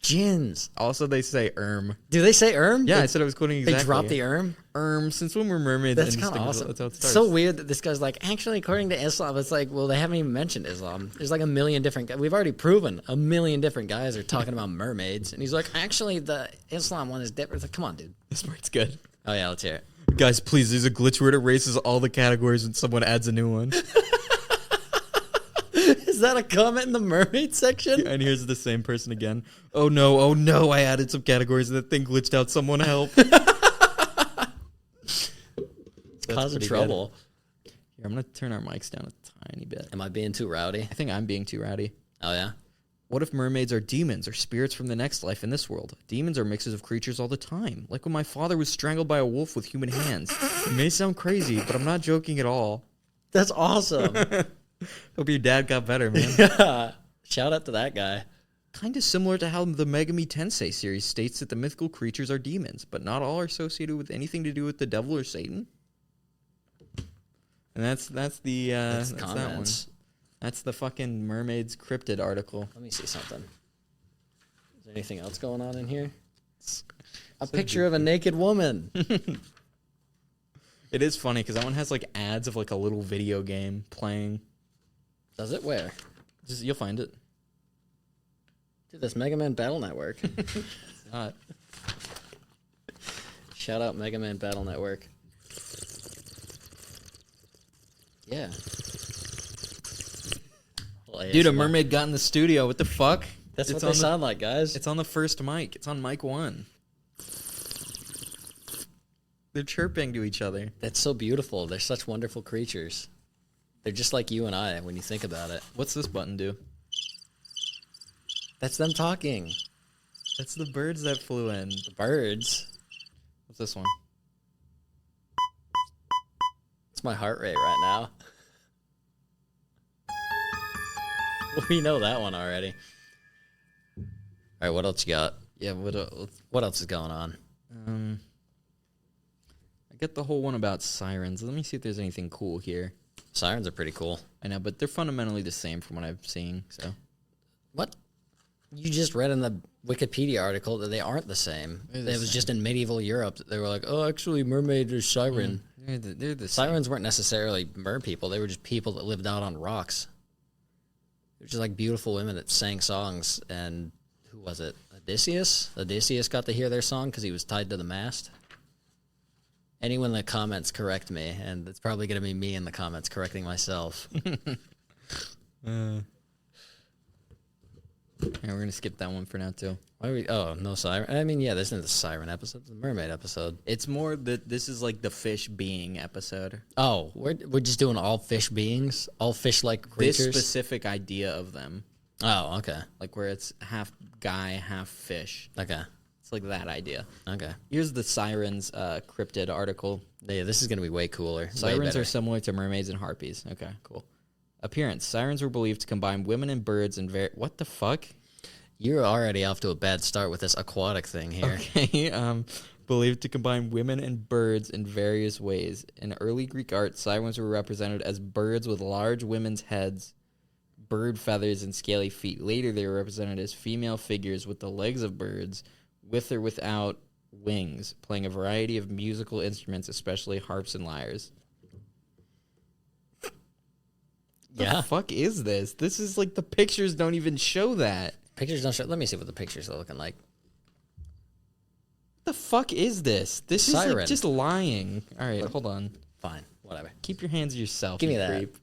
Speaker 2: Jinns.
Speaker 1: Also, they say
Speaker 2: Do they say
Speaker 1: Yeah, I said I was quoting exactly.
Speaker 2: They dropped the
Speaker 1: Since when were mermaids
Speaker 2: That's kind of
Speaker 1: indistinguishable?
Speaker 2: awesome.
Speaker 1: That's how it starts.
Speaker 2: So weird that this guy's like, actually, according to Islam, it's like, well, they haven't even mentioned Islam. There's like a million different guys. We've already proven a million different guys are talking about mermaids. And he's like, actually, the Islam one is different. It's like, come on, dude.
Speaker 1: This part's good.
Speaker 2: Oh, yeah, let's hear it.
Speaker 1: Guys, please, there's a glitch where it erases all the categories when someone adds a new one.
Speaker 2: Is that a comment in the mermaid section?
Speaker 1: And here's the same person again. Oh no, I added some categories and that thing glitched out. Someone help.
Speaker 2: It's causing trouble.
Speaker 1: Here, I'm going to turn our mics down a tiny bit.
Speaker 2: Am I being too rowdy?
Speaker 1: I think I'm being too rowdy.
Speaker 2: Oh, yeah?
Speaker 1: What if mermaids are demons or spirits from the next life in this world? Demons are mixes of creatures all the time. Like when my father was strangled by a wolf with human hands. It may sound crazy, but I'm not joking at all.
Speaker 2: That's awesome.
Speaker 1: Hope your dad got better, man.
Speaker 2: Yeah. Shout out to that guy.
Speaker 1: Kind of similar to how the Megami Tensei series states that the mythical creatures are demons, but not all are associated with anything to do with the devil or Satan. And that's the that's that one. That's the fucking Mermaids Cryptid article.
Speaker 2: Let me see something. Is there anything else going on in here? A picture of a naked woman.
Speaker 1: It is funny because that one has like ads of like a little video game playing.
Speaker 2: Does it? Where?
Speaker 1: You'll find it.
Speaker 2: Dude, that's Mega Man Battle Network.
Speaker 1: It's not.
Speaker 2: Shout out Mega Man Battle Network. Yeah.
Speaker 1: Dude, a mermaid got in the studio. What the fuck?
Speaker 2: That's what they sound like, guys.
Speaker 1: It's on the first mic. It's on mic 1. They're chirping to each other.
Speaker 2: That's so beautiful. They're such wonderful creatures. They're just like you and I when you think about it.
Speaker 1: What's this button do?
Speaker 2: That's them talking.
Speaker 1: That's the birds that flew in.
Speaker 2: The birds.
Speaker 1: What's this one?
Speaker 2: It's my heart rate right now. We know that one already. All right, what else you got?
Speaker 1: Yeah,
Speaker 2: what else is going on?
Speaker 1: I get the whole one about sirens. Let me see if there's anything cool here.
Speaker 2: Sirens are pretty cool.
Speaker 1: I know, but they're fundamentally the same from what I've seen. So,
Speaker 2: what? You just read in the Wikipedia article that they aren't the same. It was just in medieval Europe. They were like, oh, actually, mermaid is siren.
Speaker 1: They're the
Speaker 2: Sirens
Speaker 1: same.
Speaker 2: weren't necessarily mer people. They were just people that lived out on rocks. They're just like beautiful women that sang songs. And who was it? Odysseus? Odysseus got to hear their song because he was tied to the mast. Anyone in the comments correct me, and it's probably going to be me in the comments correcting myself.
Speaker 1: Yeah, we're going to skip that one for now, too.
Speaker 2: Why are we? Oh, no siren. I mean, yeah, this isn't the siren episode. It's the mermaid episode.
Speaker 1: It's more that this is like the fish being episode.
Speaker 2: Oh, we're just doing all fish beings? All fish-like creatures?
Speaker 1: This specific idea of them.
Speaker 2: Oh, okay.
Speaker 1: Like where it's half guy, half fish.
Speaker 2: Okay.
Speaker 1: It's like that idea.
Speaker 2: Okay.
Speaker 1: Here's the Sirens cryptid article.
Speaker 2: Yeah, this is going to be way cooler.
Speaker 1: Sirens are similar to mermaids and harpies. Okay, cool. Appearance. Sirens were believed to combine women and birds and what the fuck?
Speaker 2: You're already off to a bad start with this aquatic thing here.
Speaker 1: Okay. Believed to combine women and birds in various ways. In early Greek art, sirens were represented as birds with large women's heads, bird feathers, and scaly feet. Later, they were represented as female figures with the legs of birds, with or without wings, playing a variety of musical instruments, especially harps and lyres.
Speaker 2: Yeah.
Speaker 1: The fuck is this? This is like the pictures don't even show that.
Speaker 2: Pictures don't show. Let me see what the pictures are looking like.
Speaker 1: the fuck is this? This is like
Speaker 2: Siren.
Speaker 1: just lying. All right, hold on.
Speaker 2: Fine, whatever.
Speaker 1: Keep your hands to yourself.
Speaker 2: Give me
Speaker 1: you
Speaker 2: that.
Speaker 1: creep.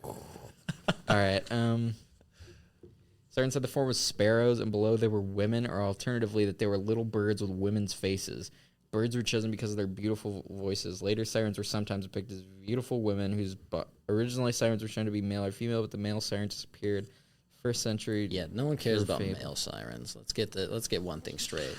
Speaker 1: All right. Siren said the form was sparrows, and below they were women, or alternatively that they were little birds with women's faces. Birds were chosen because of their beautiful voices. Later, sirens were sometimes depicted as beautiful women whose originally sirens were shown to be male or female, but the male siren disappeared. First century.
Speaker 2: Yeah, no one cares about
Speaker 1: fable.
Speaker 2: male sirens. Let's get one thing straight.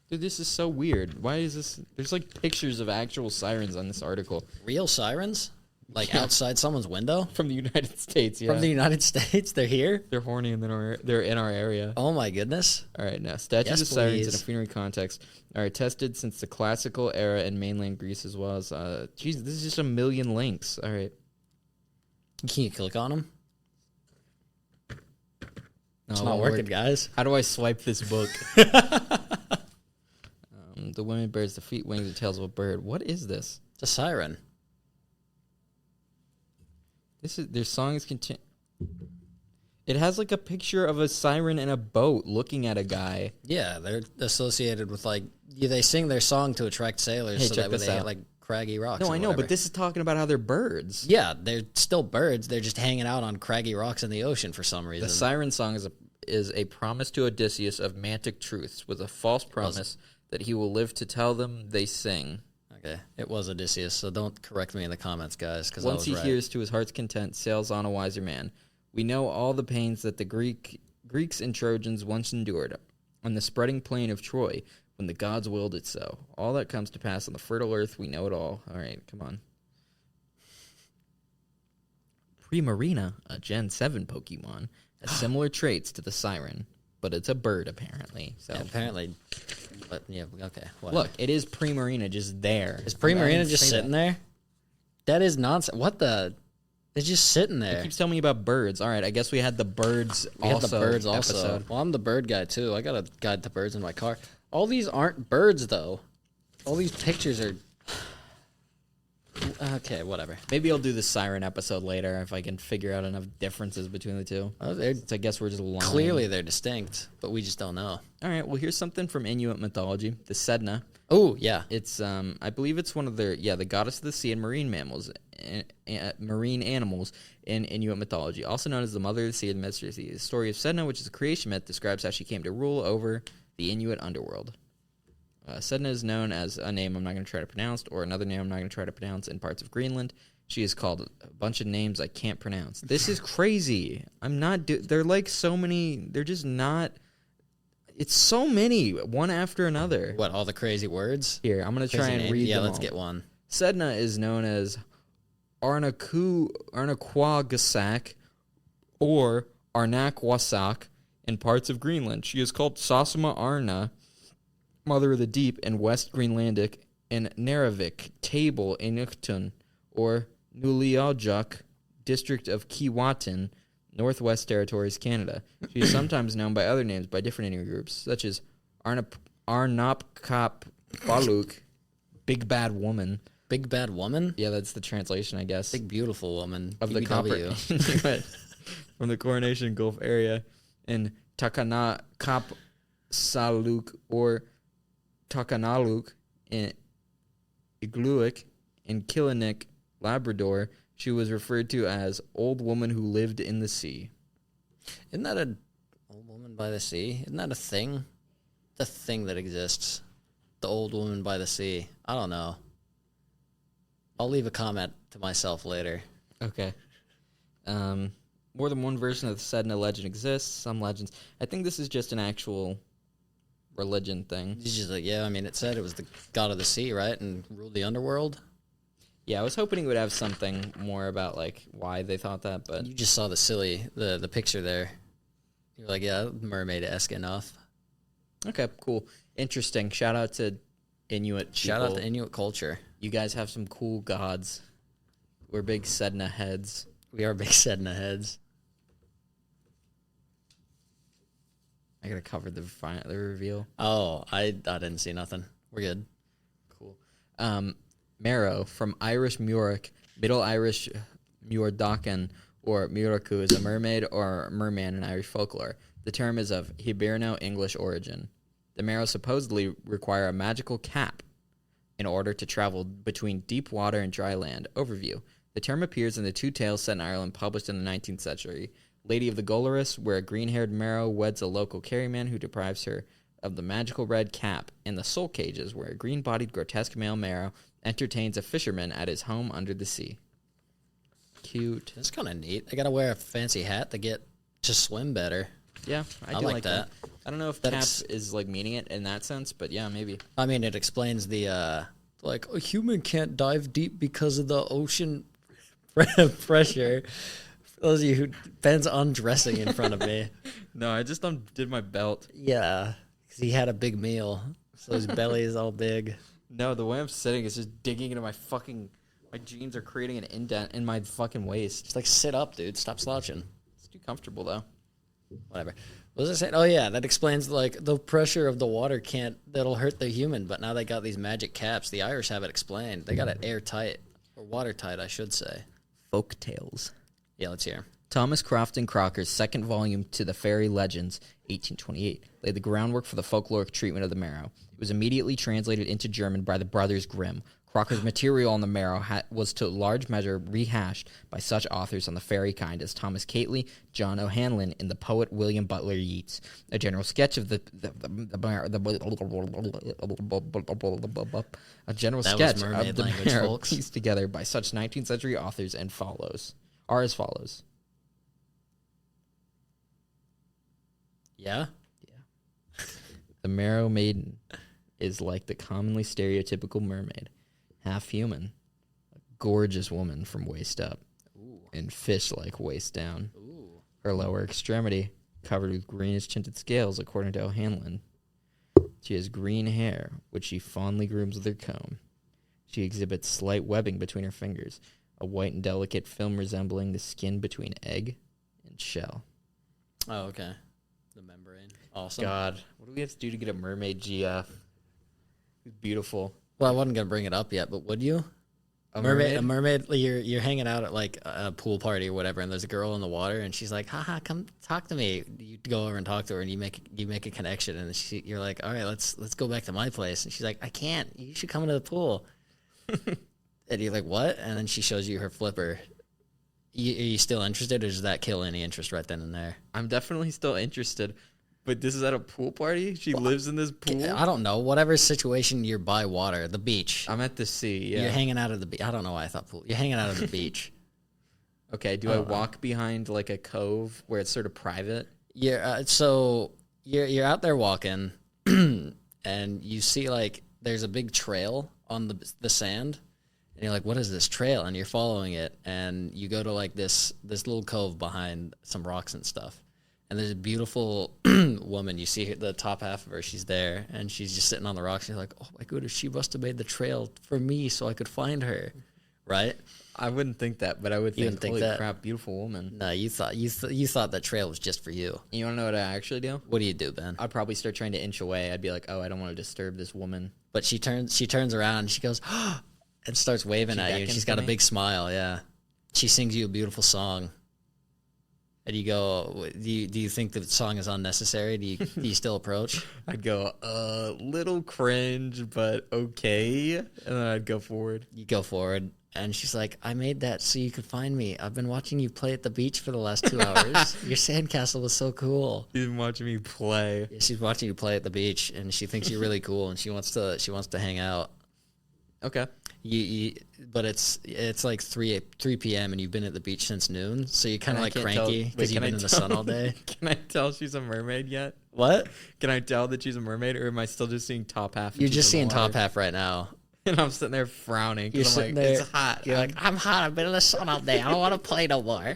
Speaker 1: Dude, this is so weird. Why is this? There's like pictures of actual sirens on this article
Speaker 2: Real sirens? Like
Speaker 1: Yeah.
Speaker 2: outside someone's window?
Speaker 1: from the United States. Yeah,
Speaker 2: From the United States? They're here?
Speaker 1: they're horny and they're in our area.
Speaker 2: Oh my goodness.
Speaker 1: All right, now statues
Speaker 2: Yes,
Speaker 1: of sirens in a
Speaker 2: please.
Speaker 1: funerary context are tested since the classical era in mainland Greece as well as. Geez, this is just a million links. All right,
Speaker 2: Can you click on them? It's
Speaker 1: No,
Speaker 2: not
Speaker 1: it won't
Speaker 2: working,
Speaker 1: work.
Speaker 2: guys.
Speaker 1: How do I swipe this book? The women bears the feet, wings, and tails of a bird. What is this?
Speaker 2: It's a siren.
Speaker 1: This is their song is continue. It has like a picture of a siren in a boat looking at a guy.
Speaker 2: Yeah, they're associated with they sing their song to attract sailors
Speaker 1: Hey,
Speaker 2: so
Speaker 1: check
Speaker 2: that way
Speaker 1: this
Speaker 2: they
Speaker 1: out.
Speaker 2: hit like craggy rocks.
Speaker 1: No,
Speaker 2: or
Speaker 1: I know,
Speaker 2: whatever.
Speaker 1: but this is talking about how they're birds.
Speaker 2: Yeah, they're still birds. They're just hanging out on craggy rocks in the ocean for some reason.
Speaker 1: The siren song is a promise to Odysseus of mantic truths with a false promise that he will live to tell them. They sing.
Speaker 2: Okay, it was Odysseus, so don't correct me in the comments, guys, because I
Speaker 1: Once
Speaker 2: was
Speaker 1: he
Speaker 2: right.
Speaker 1: hears to his heart's content, sails on a wiser man. We know all the pains that the Greeks and Trojans once endured on the spreading plain of Troy when the gods willed it so. All that comes to pass on the fertile earth, we know it all. All right, come on. Primarina, a Gen 7 Pokemon, has similar traits to the siren, but it's a bird apparently. So
Speaker 2: Yeah, apparently, but yeah, okay. Whatever.
Speaker 1: look, it is Primarina just there.
Speaker 2: Is
Speaker 1: Why
Speaker 2: Primarina
Speaker 1: didn't
Speaker 2: just
Speaker 1: say
Speaker 2: sitting
Speaker 1: that?
Speaker 2: there? That is nonsense. What the? They're just sitting
Speaker 1: It
Speaker 2: there.
Speaker 1: keeps telling me about birds. All right, I guess we had the birds
Speaker 2: We have the birds also.
Speaker 1: episode.
Speaker 2: Well, I'm the bird guy too. I got a guide to birds in my car. All these aren't birds though. All these pictures are. Okay, whatever.
Speaker 1: Maybe I'll do the siren episode later if I can figure out enough differences between the two.
Speaker 2: Oh, they're
Speaker 1: So I guess we're just lying.
Speaker 2: clearly they're distinct, but we just don't know.
Speaker 1: All right, well, here's something from Inuit mythology. The Sedna.
Speaker 2: Oh yeah,
Speaker 1: It's, I believe it's one of their, the goddess of the sea and marine mammals, marine animals in Inuit mythology. Also known as the mother of the sea and mistress of the sea. The story of Sedna, which is a creation myth, describes how she came to rule over the Inuit underworld. Sedna is known as a name I'm not going to try to pronounce, or another name I'm not going to try to pronounce in parts of Greenland. She is called a bunch of names I can't pronounce. This is crazy. I'm not. They're like so many. They're just not. It's so many, one after another.
Speaker 2: what? All the crazy words?
Speaker 1: Here, I'm going to try
Speaker 2: Crazy
Speaker 1: and
Speaker 2: names?
Speaker 1: read
Speaker 2: Yeah,
Speaker 1: them
Speaker 2: let's
Speaker 1: all.
Speaker 2: get one.
Speaker 1: Sedna is known as Arnaquagasak or Arnakwasak in parts of Greenland. She is called Sasama Arna, Mother of the Deep, in West Greenlandic, and Narevik, Table, Inuktun, or Nuliajuk, District of Keewatin, Northwest Territories, Canada. She is sometimes known by other names by different Inuit groups, such as Arnapkap Baluk, Big Bad Woman.
Speaker 2: Big bad woman.
Speaker 1: Yeah, that's the translation, I guess,
Speaker 2: Big beautiful woman.
Speaker 1: of the copper
Speaker 2: BBW.
Speaker 1: Inuit from the Coronation Gulf area in Takana Kap Saluk or Takanaluk in Igluik in Killinick, Labrador. She was referred to as Old Woman Who Lived in the Sea.
Speaker 2: Isn't that a old woman by the sea? Isn't that a thing? The thing that exists. The old woman by the sea. I don't know. I'll leave a comment to myself later.
Speaker 1: Okay. More than one version of the Sedna legend exists. Some legends. I think this is just an actual religion thing.
Speaker 2: He's just like, yeah, I mean, it said it was the god of the sea, right? And ruled the underworld.
Speaker 1: Yeah, I was hoping it would have something more about like why they thought that, but
Speaker 2: You just saw the picture there. You're like, yeah, mermaid-esque enough.
Speaker 1: okay, cool, interesting. Shout out to Inuit people.
Speaker 2: Shout out to Inuit culture.
Speaker 1: You guys have some cool gods. We're big Sedna heads.
Speaker 2: We are big Sedna heads.
Speaker 1: I gotta cover the reveal.
Speaker 2: Oh, I didn't see nothing. We're good.
Speaker 1: Cool. Marrow from Irish Muiric, Middle Irish Muirdacan, or Miraku is a mermaid or merman in Irish folklore. The term is of Hiberno-English origin. The Merrow supposedly require a magical cap in order to travel between deep water and dry land. Overview. The term appears in the two tales set in Ireland published in the 19th century. Lady of the Golorus, where a green-haired Merrow weds a local carryman who deprives her of the magical red cap, and the Soul Cages, where a green-bodied grotesque male Merrow entertains a fisherman at his home under the sea. Cute.
Speaker 2: That's kind of neat. I gotta wear a fancy hat to swim better.
Speaker 1: Yeah, I do like that. I don't know if cap is like meaning it in that sense, but yeah, maybe.
Speaker 2: I mean, it explains the like a human can't dive deep because of the ocean pressure. For those of you who Ben's undressing in front of me.
Speaker 1: No, I just undid my belt.
Speaker 2: Yeah, because he had a big meal, so his belly is all big.
Speaker 1: No, the way I'm sitting is just digging into my jeans are creating an indent in my fucking waist.
Speaker 2: Just like sit up, dude. Stop slouching.
Speaker 1: It's too comfortable though.
Speaker 2: Whatever. What was I saying? Oh yeah, that explains like the pressure of the water that'll hurt the human, but now they got these magic caps. The Irish have it explained. They got it airtight, or watertight, I should say.
Speaker 1: Folk tales.
Speaker 2: Yeah, let's hear.
Speaker 1: Thomas Crofton Crocker's second volume to the Fairy Legends, 1828, laid the groundwork for the folkloric treatment of the Merrow. It was immediately translated into German by the Brothers Grimm. Crocker's material on the Merrow was to a large measure rehashed by such authors on the fairy kind as Thomas Cately, John O'Hanlon, and the poet William Butler Yeats. A general sketch of the Merrow pieced together by such 19th century authors are as follows.
Speaker 2: Yeah?
Speaker 1: Yeah. The Merrow maiden is like the commonly stereotypical mermaid. Half human, a gorgeous woman from waist up, and fish-like waist down.
Speaker 2: Ooh.
Speaker 1: Her lower extremity covered with greenish tinted scales, according to O'Hanlon. She has green hair, which she fondly grooms with her comb. She exhibits slight webbing between her fingers, a white and delicate film resembling the skin between egg and shell.
Speaker 2: Oh, okay. The membrane. Awesome.
Speaker 1: God, what do we have to do to get a mermaid GF? It's beautiful.
Speaker 2: Well, I wasn't gonna bring it up yet, but would you? A mermaid. You're hanging out at like a pool party or whatever, and there's a girl in the water, and she's like, "Haha, come talk to me." You go over and talk to her, and you make a connection, and you're like, "All right, let's go back to my place." And she's like, "I can't. You should come into the pool." And you're like, "What?" And then she shows you her flipper. Are you still interested, or does that kill any interest right then and there?
Speaker 1: I'm definitely still interested. But this is at a pool party? She lives in this pool?
Speaker 2: I don't know. Whatever situation you're by water, the beach.
Speaker 1: I'm at the sea, yeah.
Speaker 2: You're hanging out at the beach. I don't know why I thought pool. You're hanging out at the beach.
Speaker 1: Okay, do I walk behind like a cove where it's sort of private?
Speaker 2: So you're out there walking, and you see like there's a big trail on the sand, and you're like, what is this trail? And you're following it, and you go to like this little cove behind some rocks and stuff. And there's a beautiful woman. You see the top half of her. She's there, and she's just sitting on the rocks. You're like, oh my goodness, she must have made the trail for me so I could find her, right?
Speaker 1: I wouldn't think that, but I would think, holy crap, beautiful woman.
Speaker 2: No, you thought that trail was just for you.
Speaker 1: You want to know what I actually do?
Speaker 2: What do you do, Ben?
Speaker 1: I'd probably start trying to inch away. I'd be like, oh, I don't want to disturb this woman.
Speaker 2: But she turns around, and she goes, and starts waving at you. And she's got a big smile, yeah. She sings you a beautiful song. And you go, do you think the song is unnecessary? Do you still approach?
Speaker 1: I'd go, little cringe, but okay. And then I'd go forward.
Speaker 2: You go forward, and she's like, I made that so you could find me. I've been watching you play at the beach for the last 2 hours. Your sandcastle was so cool.
Speaker 1: She's been watching me play.
Speaker 2: Yeah, she's watching you play at the beach, and she thinks you're really cool, and she wants to hang out.
Speaker 1: Okay.
Speaker 2: But it's like 3 p.m. and you've been at the beach since noon, so you're kind of like cranky because you've been in the sun all day.
Speaker 1: Can I tell she's a mermaid yet?
Speaker 2: What?
Speaker 1: Can I tell that she's a mermaid, or am I still just seeing top half?
Speaker 2: You're just seeing top half right now.
Speaker 1: And I'm sitting there frowning because I'm like, it's hot.
Speaker 2: You're like, I'm hot. I've been in the sun all day. I don't want to play no more.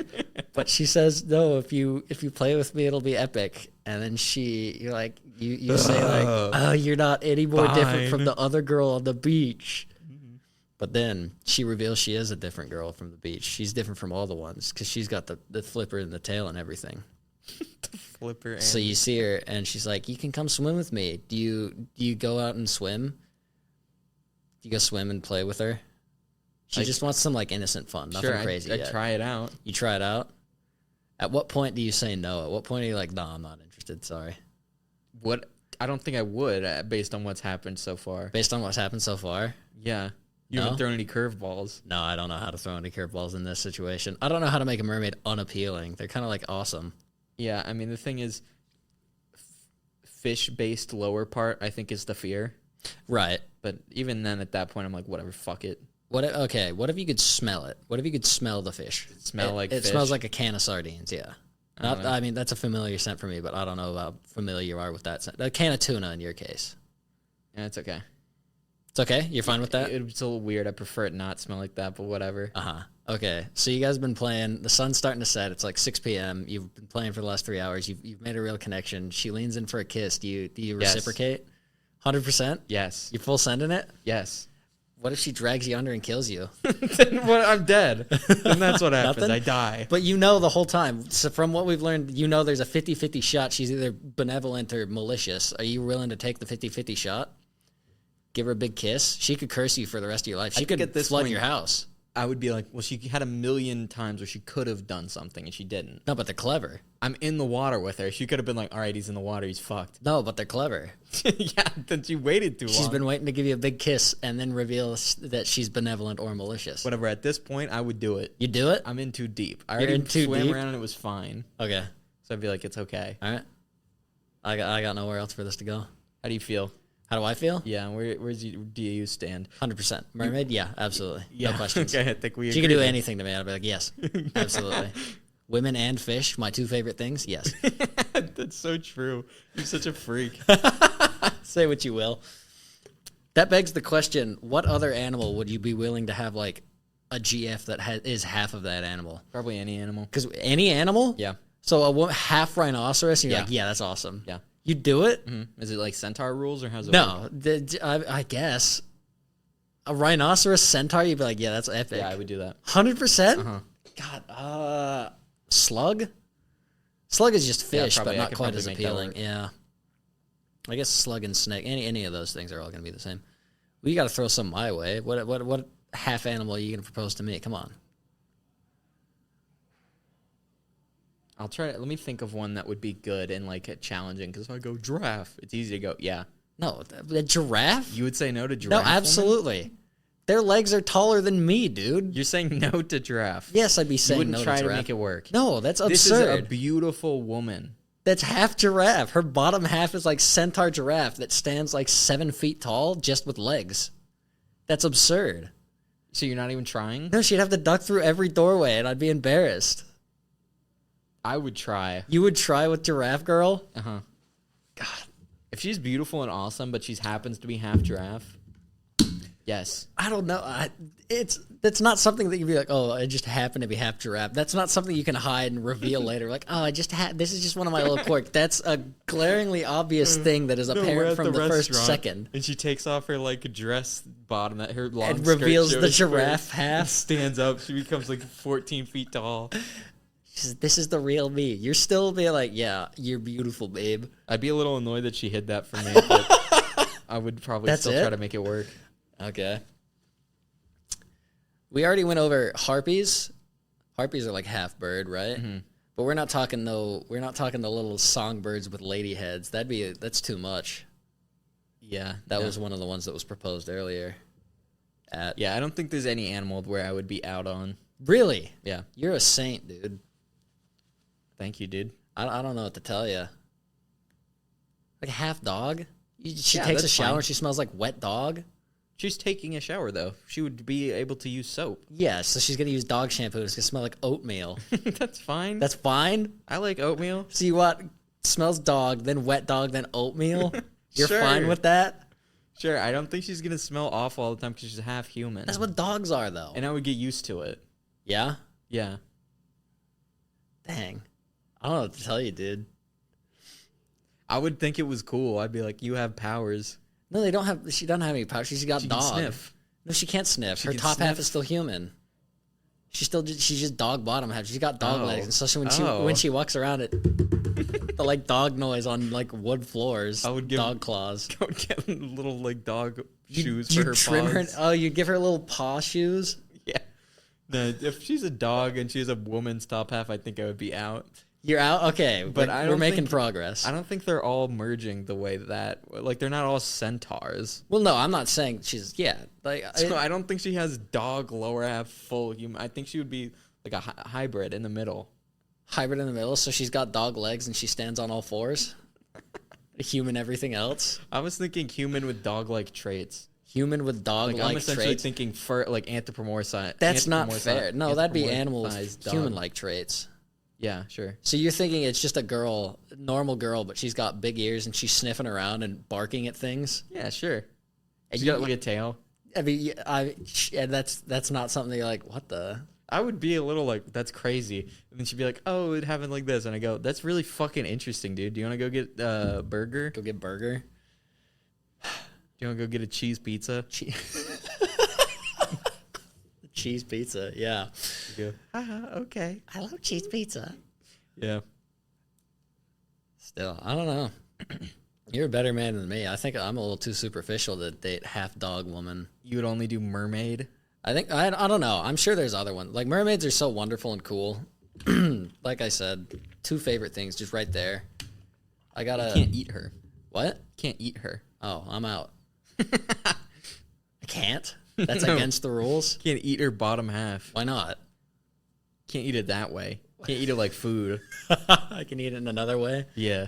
Speaker 2: But she says, no, if you play with me, it'll be epic. And then you're like, you say like, oh, you're not any more different from the other girl on the beach. But then she reveals she is a different girl from the beach. She's different from all the ones because she's got the flipper and the tail and everything.
Speaker 1: The flipper. And
Speaker 2: so you see her, and she's like, you can come swim with me. Do you go out and swim? Do you go swim and play with her? She just wants some like innocent fun, nothing crazy.
Speaker 1: I try it out.
Speaker 2: You try it out? At what point do you say no? At what point are you like, no, I'm not interested. Sorry.
Speaker 1: What? I don't think I would, based on what's happened so far.
Speaker 2: Based on what's happened so far?
Speaker 1: Yeah. You
Speaker 2: No?
Speaker 1: haven't thrown any curveballs.
Speaker 2: No, I don't know how to throw any curveballs in this situation. I don't know how to make a mermaid unappealing. They're kind of like awesome.
Speaker 1: Yeah, I mean, the thing is, fish-based lower part, I think, is the fear.
Speaker 2: Right.
Speaker 1: But even then, at that point, I'm like, whatever, fuck it.
Speaker 2: What if you could smell it? What if you could smell the fish?
Speaker 1: Smell like
Speaker 2: it
Speaker 1: fish?
Speaker 2: smells like a can of sardines, yeah.
Speaker 1: don't know.
Speaker 2: I mean, that's a familiar scent for me, but I don't know how familiar you are with that scent. A can of tuna in your case.
Speaker 1: Yeah, it's okay.
Speaker 2: It's okay? You're fine with that?
Speaker 1: It's a little weird. I prefer it not smell like that, but whatever.
Speaker 2: Uh-huh. Okay. So you guys have been playing. The sun's starting to set. It's like 6 p.m. You've been playing for the last 3 hours. You've made a real connection. She leans in for a kiss. Do you
Speaker 1: Yes.
Speaker 2: reciprocate? 100%?
Speaker 1: Yes.
Speaker 2: You full sending it?
Speaker 1: Yes.
Speaker 2: What if she drags you under and kills you?
Speaker 1: Then I'm dead. Then that's what happens.
Speaker 2: Nothing?
Speaker 1: I die.
Speaker 2: But you know the whole time. So from what we've learned, you know there's a 50-50 shot. She's either benevolent or malicious. Are you willing to take the 50-50 shot? Give her a big kiss? She could curse you for the rest of your life. She
Speaker 1: think
Speaker 2: could
Speaker 1: at this
Speaker 2: flood
Speaker 1: point-
Speaker 2: your house.
Speaker 1: I would be like, well, she had a million times where she could have done something and she didn't.
Speaker 2: No, but they're clever.
Speaker 1: I'm in the water with her. She could have been like, all right, he's in the water. He's fucked.
Speaker 2: No, but they're clever.
Speaker 1: Yeah, then she waited too long.
Speaker 2: She's been waiting to give you a big kiss and then reveal that she's benevolent or malicious.
Speaker 1: Whatever. At this point, I would do it.
Speaker 2: You do it?
Speaker 1: I'm in too deep. I
Speaker 2: You're
Speaker 1: already
Speaker 2: in too
Speaker 1: swam
Speaker 2: deep?
Speaker 1: around and it was fine.
Speaker 2: Okay.
Speaker 1: So I'd be like, it's okay.
Speaker 2: All right. I got nowhere else for this to go.
Speaker 1: How do you feel?
Speaker 2: How do I feel?
Speaker 1: Yeah, where's your DAU stand?
Speaker 2: 100%. Mermaid? Yeah, absolutely.
Speaker 1: Yeah.
Speaker 2: No questions.
Speaker 1: Okay, I think we
Speaker 2: She could
Speaker 1: agree
Speaker 2: do
Speaker 1: there.
Speaker 2: anything to me. I'd be like, yes, absolutely. Women and fish, my two favorite things. Yes.
Speaker 1: That's so true. You're such a freak.
Speaker 2: Say what you will. That begs the question, what other animal would you be willing to have like a GF that is half of that animal?
Speaker 1: Probably any animal.
Speaker 2: Because any animal?
Speaker 1: Yeah.
Speaker 2: So half rhinoceros, and you're
Speaker 1: Yeah.
Speaker 2: like, yeah, that's awesome.
Speaker 1: Yeah.
Speaker 2: You do it?
Speaker 1: Is it like centaur rules or how's it work?
Speaker 2: No. I guess. A rhinoceros centaur, you'd be like, yeah, that's epic.
Speaker 1: Yeah, I would do that.
Speaker 2: 100%?
Speaker 1: Uh-huh.
Speaker 2: God, slug? Slug is just
Speaker 1: Yeah,
Speaker 2: fish,
Speaker 1: probably.
Speaker 2: but
Speaker 1: I
Speaker 2: not
Speaker 1: could
Speaker 2: quite
Speaker 1: probably
Speaker 2: as
Speaker 1: make that
Speaker 2: appealing.
Speaker 1: work.
Speaker 2: Yeah. I guess slug and snake, any of those things are all going to be the same. We got to throw some my way. What half animal are you going to propose to me? Come on.
Speaker 1: I'll try. Let me think of one that would be good and like challenging. Because if I go giraffe, it's easy to go. Yeah,
Speaker 2: No, the giraffe?
Speaker 1: you would say no to giraffe.
Speaker 2: No,
Speaker 1: woman?
Speaker 2: absolutely. Their legs are taller than me, dude.
Speaker 1: You're saying no to giraffe.
Speaker 2: Yes, I'd be
Speaker 1: You
Speaker 2: saying
Speaker 1: wouldn't
Speaker 2: no
Speaker 1: try
Speaker 2: to
Speaker 1: to
Speaker 2: giraffe.
Speaker 1: make it work.
Speaker 2: No, that's
Speaker 1: This
Speaker 2: absurd.
Speaker 1: is a beautiful woman.
Speaker 2: That's half giraffe. Her bottom half is like centaur giraffe that stands like 7 feet tall just with legs. That's absurd.
Speaker 1: So you're not even trying?
Speaker 2: No, she'd have to duck through every doorway and I'd be embarrassed.
Speaker 1: I would try.
Speaker 2: You would try with giraffe girl?
Speaker 1: Uh huh.
Speaker 2: God.
Speaker 1: If she's beautiful and awesome, but she happens to be half giraffe, yes.
Speaker 2: I don't know. That's not something that you'd be like, oh, I just happen to be half giraffe. That's not something you can hide and reveal later. Like, oh, this is just one of my little quirks. That's a glaringly obvious thing that is apparent from the first second.
Speaker 1: And she takes off her like dress bottom, that her long
Speaker 2: And
Speaker 1: skirt
Speaker 2: reveals
Speaker 1: shows
Speaker 2: the
Speaker 1: first,
Speaker 2: giraffe half.
Speaker 1: stands up. She becomes like 14 feet tall.
Speaker 2: She says, this is the real me. You're still being like, yeah, you're beautiful, babe.
Speaker 1: I'd be a little annoyed that she hid that from me, but I would probably
Speaker 2: That's
Speaker 1: still
Speaker 2: it?
Speaker 1: try to make it work.
Speaker 2: Okay. We already went over harpies. Harpies are like half bird, right?
Speaker 1: Mm-hmm.
Speaker 2: But we're not talking the little songbirds with lady heads. That's too much.
Speaker 1: Yeah,
Speaker 2: That was one of the ones that was proposed earlier.
Speaker 1: Yeah, I don't think there's any animal where I would be out on.
Speaker 2: Really?
Speaker 1: Yeah,
Speaker 2: You're a saint, dude.
Speaker 1: thank you, dude.
Speaker 2: I don't know what to tell you. Like a half dog? She
Speaker 1: Yeah,
Speaker 2: takes a
Speaker 1: that's
Speaker 2: shower
Speaker 1: fine.
Speaker 2: and she smells like wet dog?
Speaker 1: She's taking a shower though. She would be able to use soap.
Speaker 2: Yeah, so she's going to use dog shampoo. It's going to smell like oatmeal.
Speaker 1: That's fine.
Speaker 2: That's fine?
Speaker 1: I like oatmeal.
Speaker 2: So you want smells dog, then wet dog, then oatmeal? You're
Speaker 1: Sure.
Speaker 2: fine with that?
Speaker 1: Sure, I don't think she's gonna smell awful all the time because she's half human.
Speaker 2: That's what dogs are, though.
Speaker 1: And I would get used to it.
Speaker 2: Yeah?
Speaker 1: Yeah.
Speaker 2: Dang. I don't know what to tell you, dude.
Speaker 1: I would think it was cool. I'd be like, you have powers.
Speaker 2: No, they don't have. She doesn't have any power. She's got
Speaker 1: She
Speaker 2: dog.
Speaker 1: can sniff.
Speaker 2: No, she can't sniff.
Speaker 1: She
Speaker 2: Her
Speaker 1: can
Speaker 2: top half
Speaker 1: sniff?
Speaker 2: is still human. She's just dog bottom half. She's got dog
Speaker 1: Oh.
Speaker 2: legs, and so when
Speaker 1: Oh.
Speaker 2: she walks around, the like dog noise on like wood floors.
Speaker 1: I would give-
Speaker 2: dog claws.
Speaker 1: I would get little like dog shoes
Speaker 2: You
Speaker 1: for her
Speaker 2: trim
Speaker 1: paws.
Speaker 2: her. Oh, you give her little paw shoes.
Speaker 1: Yeah. No, if she's a dog and she's a woman's top half, I think I would be out.
Speaker 2: You're out? Okay,
Speaker 1: But
Speaker 2: we're making progress.
Speaker 1: I don't think they're all merging the way that, like, they're not all centaurs.
Speaker 2: Well, no, I'm not saying she's, like,
Speaker 1: So I don't think she has dog lower half full human. I think she would be like a hybrid in the middle.
Speaker 2: hybrid in the middle, so she's got dog legs and she stands on all fours. Human everything else.
Speaker 1: I was thinking human with dog-like traits.
Speaker 2: Human with dog-like
Speaker 1: I'm essentially
Speaker 2: traits.
Speaker 1: thinking like anthropomorphized.
Speaker 2: That's not fair. No, that'd be animal
Speaker 1: dog.
Speaker 2: human-like traits.
Speaker 1: Yeah, sure.
Speaker 2: So you're thinking it's just a girl, normal girl, but she's got big ears and she's sniffing around and barking at things.
Speaker 1: Yeah, sure.
Speaker 2: And
Speaker 1: She got like a tail.
Speaker 2: I mean, and that's not something you're like, what the?
Speaker 1: I would be a little like, that's crazy. And then she'd be like, oh, it happened like this. And I go, that's really fucking interesting, dude. Do you want to go get a burger?
Speaker 2: Go get burger.
Speaker 1: Do you want to go get a cheese pizza?
Speaker 2: Cheese pizza, yeah.
Speaker 1: You go, okay.
Speaker 2: I love cheese pizza.
Speaker 1: Yeah.
Speaker 2: Still, I don't know. You're a better man than me. I think I'm a little too superficial to date half dog woman.
Speaker 1: You would only do mermaid?
Speaker 2: I think I don't know. I'm sure there's other ones. Like mermaids are so wonderful and cool. Like I said, two favorite things just right there. I gotta.
Speaker 1: You can't eat her.
Speaker 2: What?
Speaker 1: Can't eat her.
Speaker 2: Oh, I'm out. I can't. That's
Speaker 1: No.
Speaker 2: against the rules.
Speaker 1: Can't eat her bottom half.
Speaker 2: Why not?
Speaker 1: Can't eat it that way. Can't eat it like food.
Speaker 2: I can eat it in another way.
Speaker 1: Yeah.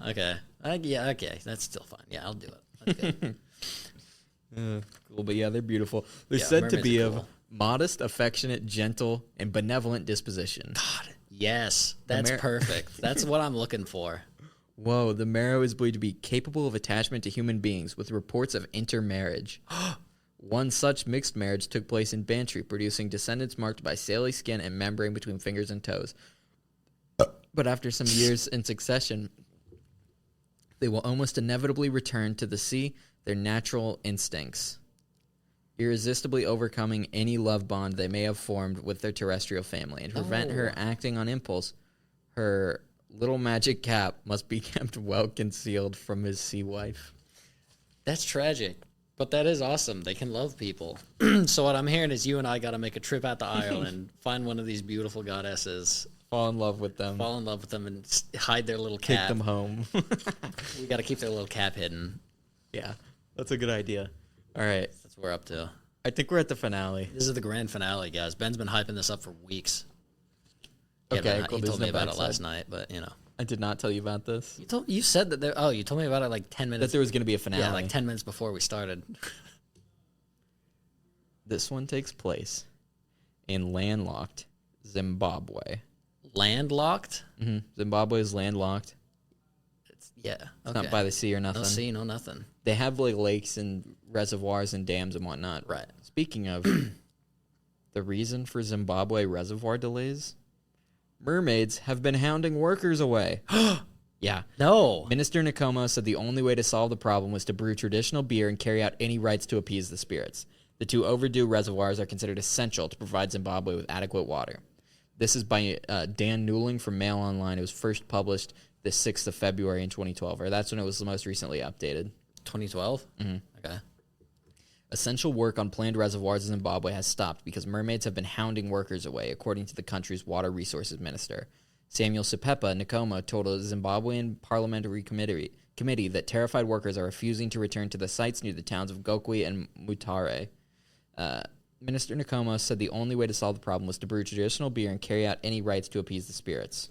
Speaker 2: Okay. Yeah. Okay. That's still fine. Yeah, I'll do it. That's good.
Speaker 1: Cool, but yeah, they're beautiful. They're
Speaker 2: Yeah,
Speaker 1: said to
Speaker 2: mermaids
Speaker 1: be
Speaker 2: are
Speaker 1: of
Speaker 2: cool.
Speaker 1: modest, affectionate, gentle, and benevolent disposition.
Speaker 2: God. Yes, that's
Speaker 1: Amer-
Speaker 2: perfect. That's what I'm looking for.
Speaker 1: Whoa, the marrow is believed to be capable of attachment to human beings, with reports of intermarriage. One such mixed marriage took place in Bantry, producing descendants marked by scaly skin and membrane between fingers and toes. But after some years in succession, they will almost inevitably return to the sea, their natural instincts, irresistibly overcoming any love bond they may have formed with their terrestrial family. And to prevent her acting on impulse, her little magic cap must be kept well concealed from his sea wife.
Speaker 2: That's tragic, but that is awesome. They can love people. So what I'm hearing is you and I got to make a trip out to Ireland, find one of these beautiful goddesses,
Speaker 1: Fall in love with them.
Speaker 2: fall in love with them, and hide their little
Speaker 1: Take
Speaker 2: cap.
Speaker 1: them home.
Speaker 2: We got to keep their little cap hidden.
Speaker 1: Yeah, that's a good idea. All right.
Speaker 2: That's what we're up to.
Speaker 1: I think we're at the finale.
Speaker 2: This is the grand finale, guys. Ben's been hyping this up for weeks.
Speaker 1: Okay,
Speaker 2: He
Speaker 1: cool.
Speaker 2: told
Speaker 1: There's
Speaker 2: me
Speaker 1: no
Speaker 2: about it
Speaker 1: backside.
Speaker 2: last night, but you know.
Speaker 1: I did not tell you about this.
Speaker 2: You said that there. Oh, you told me about it like 10
Speaker 1: That
Speaker 2: minutes.
Speaker 1: there was going to be a finale.
Speaker 2: Yeah, like 10 minutes before we started.
Speaker 1: This one takes place in landlocked Zimbabwe.
Speaker 2: Landlocked?
Speaker 1: Zimbabwe is landlocked.
Speaker 2: Yeah.
Speaker 1: It's not by the sea or nothing.
Speaker 2: No sea, no nothing.
Speaker 1: They have like lakes and reservoirs and dams and whatnot.
Speaker 2: Right.
Speaker 1: Speaking of, the reason for Zimbabwe reservoir delays, mermaids have been hounding workers away. Yeah.
Speaker 2: No.
Speaker 1: Minister Nkomo said the only way to solve the problem was to brew traditional beer and carry out any rites to appease the spirits. The two overdue reservoirs are considered essential to provide Zimbabwe with adequate water. This is by Dan Newling from Mail Online. It was first published the 6th of February in 2012, or that's when it was most recently updated.
Speaker 2: 2012? Mm-hmm. Okay.
Speaker 1: Essential work on planned reservoirs in Zimbabwe has stopped because mermaids have been hounding workers away, according to the country's water resources minister. Samuel Sipepa Nkomo told a Zimbabwean parliamentary committee that terrified workers are refusing to return to the sites near the towns of Gokwe and Mutare. Minister Nkomo said the only way to solve the problem was to brew traditional beer and carry out any rites to appease the spirits.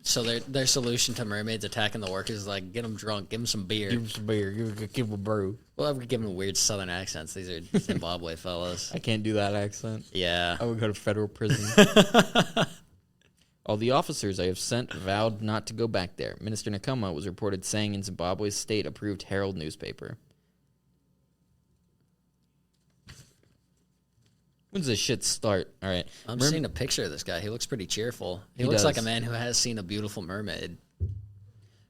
Speaker 2: So their solution to mermaids attacking the workers is like, get them drunk, give them some beer.
Speaker 1: Give them some beer, give them a brew.
Speaker 2: Well, I'm giving them weird southern accents. These are Zimbabwe fellas.
Speaker 1: I can't do that accent.
Speaker 2: Yeah.
Speaker 1: I would go to federal prison. All the officers I have sent vowed not to go back there, Minister Nkomo was reported saying in Zimbabwe's state-approved Herald newspaper. When does this shit start? All right.
Speaker 2: I'm seeing a picture of this guy. He looks pretty cheerful. He
Speaker 1: He
Speaker 2: looks like a
Speaker 1: does.
Speaker 2: man who has seen a beautiful mermaid.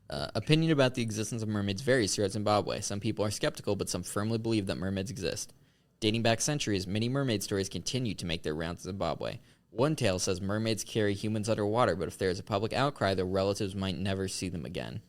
Speaker 1: Opinion about the existence of mermaids varies throughout Zimbabwe. Some people are skeptical, but some firmly believe that mermaids exist. Dating back centuries, many mermaid stories continue to make their rounds in Zimbabwe. One tale says mermaids carry humans underwater, but if there is a public outcry, their relatives might never see them again.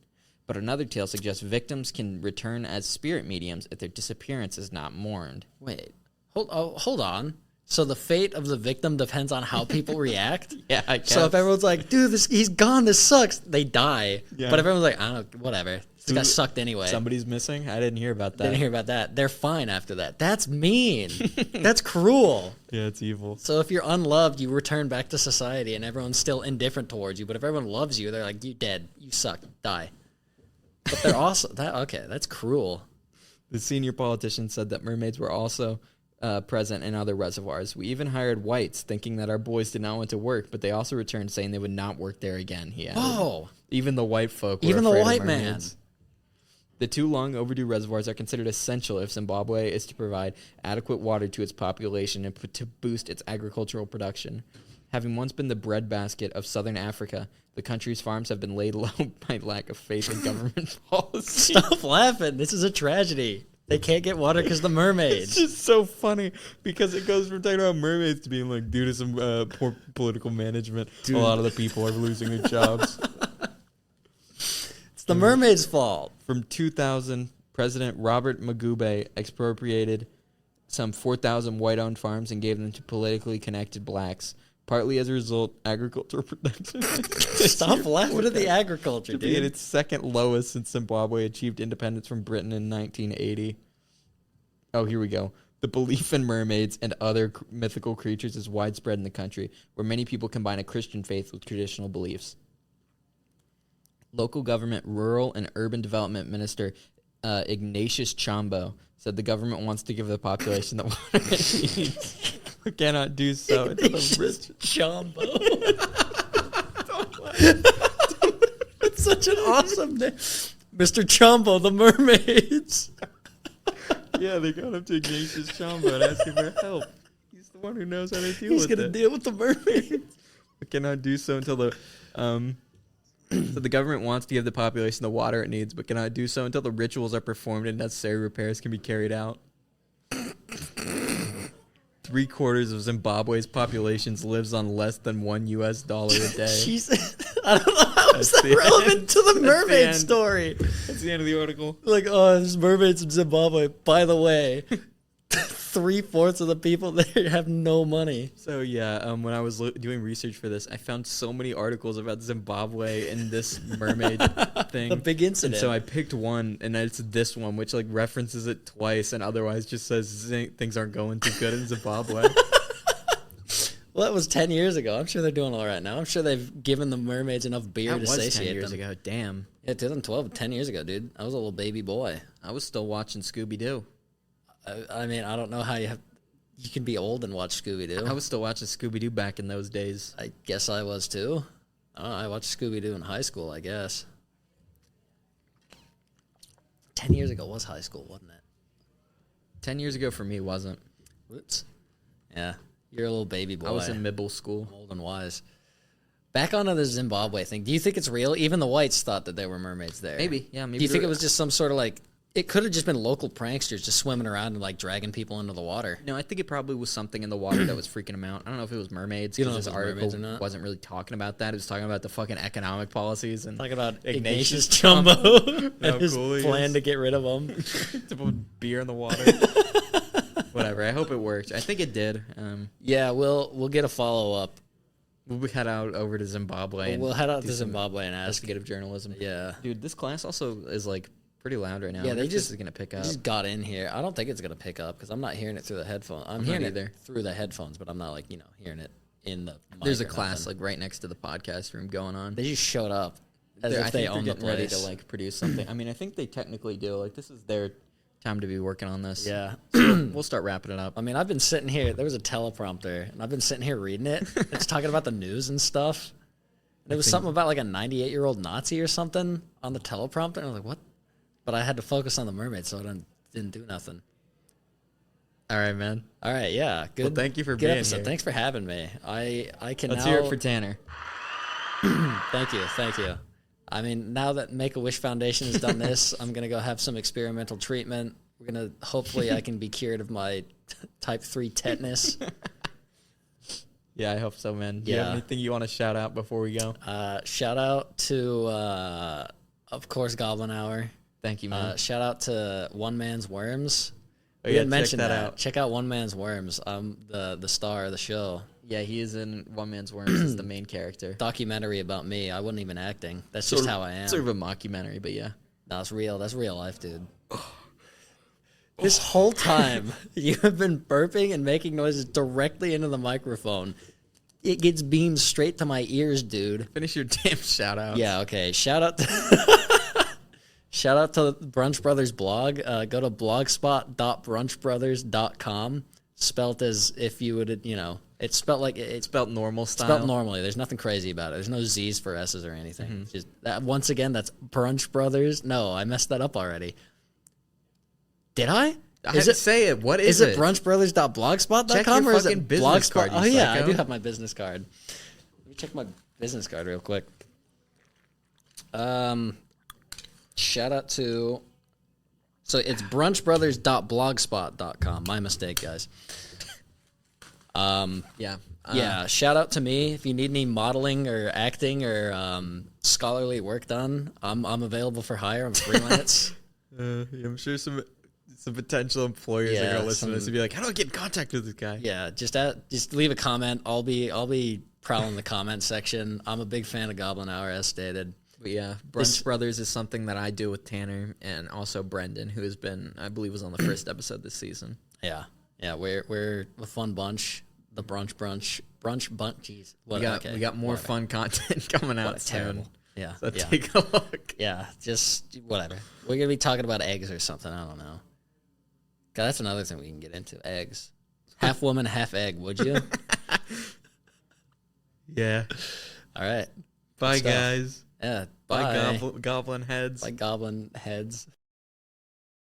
Speaker 1: But another tale suggests victims can return as spirit mediums if their disappearance is not mourned.
Speaker 2: Wait. Hold on. So the fate of the victim depends on how people react.
Speaker 1: Yeah, I guess.
Speaker 2: So if everyone's like, dude, he's gone, this sucks, they die.
Speaker 1: Yeah.
Speaker 2: But everyone's like, I don't know, whatever. This got sucked anyway.
Speaker 1: Somebody's missing? I didn't hear about that.
Speaker 2: Didn't hear about that. They're fine after that. That's mean. That's cruel.
Speaker 1: Yeah, it's evil.
Speaker 2: So if you're unloved, you return back to society and everyone's still indifferent towards you. But if everyone loves you, they're like, you dead. You suck. Die. But they're also... Okay, that's cruel.
Speaker 1: The senior politician said that mermaids were also present in other reservoirs. We even hired whites, thinking that our boys did not want to work, but they also returned saying they would not work there again, he added.
Speaker 2: Whoa.
Speaker 1: Even the white folk were
Speaker 2: Even the
Speaker 1: afraid of
Speaker 2: white man.
Speaker 1: mermaids. The 2 long overdue reservoirs are considered essential if Zimbabwe is to provide adequate water to its population and to boost its agricultural production. Having once been the breadbasket of southern Africa, the country's farms have been laid low by lack of faith in government policy.
Speaker 2: Stop laughing. This is a tragedy. They can't get water because the mermaids.
Speaker 1: It's just so funny because it goes from talking about mermaids to being like, due to some poor political management, a lot of the people are losing their jobs.
Speaker 2: It's the mermaids' fault.
Speaker 1: From 2000, President Robert Mugabe expropriated some 4,000 white-owned farms and gave them to politically connected blacks. Partly as a result, agricultural production...
Speaker 2: Stop laughing at the agriculture,
Speaker 1: to be at
Speaker 2: dude.
Speaker 1: its second lowest since Zimbabwe achieved independence from Britain in 1980. Oh, here we go. The belief in mermaids and other mythical creatures is widespread in the country, where many people combine a Christian faith with traditional beliefs. Local government, rural, and urban development minister Ignatius Chambo said the government wants to give the population the water it needs. We cannot do so until the rich...
Speaker 2: Jumbo. It's such an awesome name. Mr. Chumbo, the mermaids.
Speaker 1: Yeah, they got up to Ignatius Chambo and asked him for help. He's the one who knows how to deal
Speaker 2: He's
Speaker 1: with
Speaker 2: going to
Speaker 1: it.
Speaker 2: deal with the mermaids.
Speaker 1: We cannot do so until the... So the government wants to give the population the water it needs, but cannot do so until the rituals are performed and necessary repairs can be carried out. 3/4 of Zimbabwe's population lives on less than $1 a day.
Speaker 2: Jesus. I don't know how is
Speaker 1: That's
Speaker 2: that
Speaker 1: the
Speaker 2: relevant
Speaker 1: end.
Speaker 2: to the
Speaker 1: That's the
Speaker 2: mermaid
Speaker 1: end.
Speaker 2: story.
Speaker 1: That's the end of the article.
Speaker 2: Like, oh, there's mermaids in Zimbabwe. By the way, 3/4 of the people there have no money.
Speaker 1: So yeah, when I was doing research for this, I found so many articles about Zimbabwe and this mermaid thing.
Speaker 2: The big incident.
Speaker 1: And so I picked one, and it's this one, which like references it twice, and otherwise just says things aren't going too good in Zimbabwe.
Speaker 2: Well, that was 10 years ago. I'm sure they're doing all right now. I'm sure they've given the mermaids enough beer
Speaker 1: That
Speaker 2: to
Speaker 1: was 10
Speaker 2: satiate
Speaker 1: years
Speaker 2: them.
Speaker 1: ago. Damn,
Speaker 2: Yeah, 2012, 10 years ago, dude. I was a little baby boy.
Speaker 1: I was still watching Scooby Doo.
Speaker 2: I mean, I don't know how you can be old and watch Scooby-Doo.
Speaker 1: I was still watching Scooby Doo back in those days.
Speaker 2: I guess I was too. I watched Scooby-Doo in high school, I guess. 10 years ago was high school, wasn't it?
Speaker 1: 10 years ago for me wasn't.
Speaker 2: Whoops. Yeah, you're a little baby boy.
Speaker 1: I was in middle school.
Speaker 2: Old and wise. Back onto the Zimbabwe thing. Do you think it's real? Even the whites thought that there were mermaids there.
Speaker 1: Maybe, yeah. Maybe
Speaker 2: Do you think
Speaker 1: there-
Speaker 2: it was just some sort of like... It could have just been local pranksters just swimming around and like dragging people into the water.
Speaker 1: No, I think it probably was something in the water that was freaking him out. I don't know if it was mermaids.
Speaker 2: You don't
Speaker 1: Because
Speaker 2: know
Speaker 1: this
Speaker 2: if it was mermaids
Speaker 1: article
Speaker 2: or not?
Speaker 1: wasn't really talking about that. It was talking about the fucking economic policies and
Speaker 2: Talk about
Speaker 1: Ignatius
Speaker 2: Ignatius Chumbo and
Speaker 1: How
Speaker 2: his
Speaker 1: cool he
Speaker 2: plan
Speaker 1: is.
Speaker 2: to get rid of them.
Speaker 1: to put beer in the water. Whatever. I hope it worked. I think it did.
Speaker 2: Yeah, we'll get a follow-up.
Speaker 1: We'll head out over to Zimbabwe. And
Speaker 2: We'll head out
Speaker 1: do
Speaker 2: to
Speaker 1: some
Speaker 2: Zimbabwe and ask.
Speaker 1: investigative journalism.
Speaker 2: Yeah.
Speaker 1: Dude, this class also is like pretty loud right now.
Speaker 2: Yeah,
Speaker 1: I
Speaker 2: they
Speaker 1: wonder if
Speaker 2: just
Speaker 1: this is gonna pick up.
Speaker 2: Just got in here. I don't think it's gonna pick up because I'm not hearing it through the headphones. I'm
Speaker 1: not
Speaker 2: hearing
Speaker 1: either.
Speaker 2: it through the headphones, but I'm not like hearing it in the. Mic
Speaker 1: There's a
Speaker 2: or
Speaker 1: class
Speaker 2: nothing.
Speaker 1: like right next to the podcast room going on.
Speaker 2: They just showed up as
Speaker 1: I
Speaker 2: if they
Speaker 1: think
Speaker 2: own the
Speaker 1: they're getting ready
Speaker 2: place.
Speaker 1: to like produce something. I mean, I think they technically do. Like this is their time to be working on this.
Speaker 2: Yeah.
Speaker 1: So we'll start wrapping it up.
Speaker 2: I mean, I've been sitting here. There was a teleprompter, and I've been sitting here reading it. It's talking about the news and stuff. And it was something about like a 98-year-old Nazi or something on the teleprompter. And I was like, what? But I had to focus on the mermaid, so I didn't do nothing.
Speaker 1: All right, man.
Speaker 2: All right, yeah, good.
Speaker 1: Well, thank you for
Speaker 2: good
Speaker 1: being
Speaker 2: episode.
Speaker 1: here.
Speaker 2: Thanks for having me. I can
Speaker 1: Let's
Speaker 2: now.
Speaker 1: hear it for Tanner.
Speaker 2: Thank you. I mean, now that Make-A-Wish Foundation has done this, I'm gonna go have some experimental treatment. We're gonna hopefully I can be cured of my type 3 tetanus.
Speaker 1: Yeah, I hope so, man. Do you have
Speaker 2: Yeah.
Speaker 1: anything you want to shout out before we go?
Speaker 2: Shout out to of course Goblin Hour.
Speaker 1: Thank you, man.
Speaker 2: Shout out to One Man's Worms.
Speaker 1: Oh,
Speaker 2: We
Speaker 1: yeah,
Speaker 2: didn't
Speaker 1: check
Speaker 2: mention
Speaker 1: that
Speaker 2: that.
Speaker 1: out.
Speaker 2: Check out One Man's Worms. I'm the star of the show.
Speaker 1: Yeah, he is in One Man's Worms as the main character.
Speaker 2: Documentary about me. I wasn't even acting. That's just how I am.
Speaker 1: Sort of a mockumentary, but yeah.
Speaker 2: No, it's real. That's real life, dude. This whole time, you have been burping and making noises directly into the microphone. It gets beamed straight to my ears, dude.
Speaker 1: Finish your damn shout out.
Speaker 2: Yeah, okay. Shout out to shout out to Brunch Brothers blog. Go to blogspot.brunchbrothers.com. Spelt as if you would, it's spelled like it's
Speaker 1: Spelt normal style.
Speaker 2: spelled normally. There's nothing crazy about it. There's no Z's for S's or anything. Just that. Once again, that's Brunch Brothers. No, I messed that up already. Did I?
Speaker 1: Say it. What
Speaker 2: Is
Speaker 1: is
Speaker 2: it brunchbrothers.blogspot.com
Speaker 1: Check your
Speaker 2: or is
Speaker 1: fucking
Speaker 2: it
Speaker 1: business
Speaker 2: blogspot?
Speaker 1: card, you
Speaker 2: Oh yeah, I
Speaker 1: psycho.
Speaker 2: do have my business card. Let me check my business card real quick. Shout out to. So it's brunchbrothers.blogspot.com. My mistake, guys.
Speaker 1: Yeah.
Speaker 2: Yeah, shout out to me if you need any modeling or acting or scholarly work done. I'm available for hire. I'm freelance.
Speaker 1: I'm sure some potential employers are
Speaker 2: Yeah,
Speaker 1: gonna listen to this
Speaker 2: some-
Speaker 1: and be like, "How do I get in contact with this guy?"
Speaker 2: Yeah, just leave a comment. I'll be prowling the comment section. I'm a big fan of Goblin Hour, as stated.
Speaker 1: But yeah, Brunch Brothers is something that I do with Tanner and also Brendan, who has been, I believe, was on the first episode this season.
Speaker 2: Yeah, we're a fun bunch. The brunch bunch. Jeez,
Speaker 1: We got more fun content coming out soon.
Speaker 2: Terrible. Yeah,
Speaker 1: So
Speaker 2: yeah,
Speaker 1: take a look.
Speaker 2: yeah. Just whatever. We're gonna be talking about eggs or something. I don't know. God, that's another thing we can get into. Eggs. Half woman, half egg. Would you?
Speaker 1: Yeah.
Speaker 2: All right.
Speaker 1: Bye,
Speaker 2: stuff.
Speaker 1: guys.
Speaker 2: Yeah.
Speaker 1: Bye,
Speaker 2: Bye.
Speaker 1: goblin heads.
Speaker 2: Bye, goblin heads.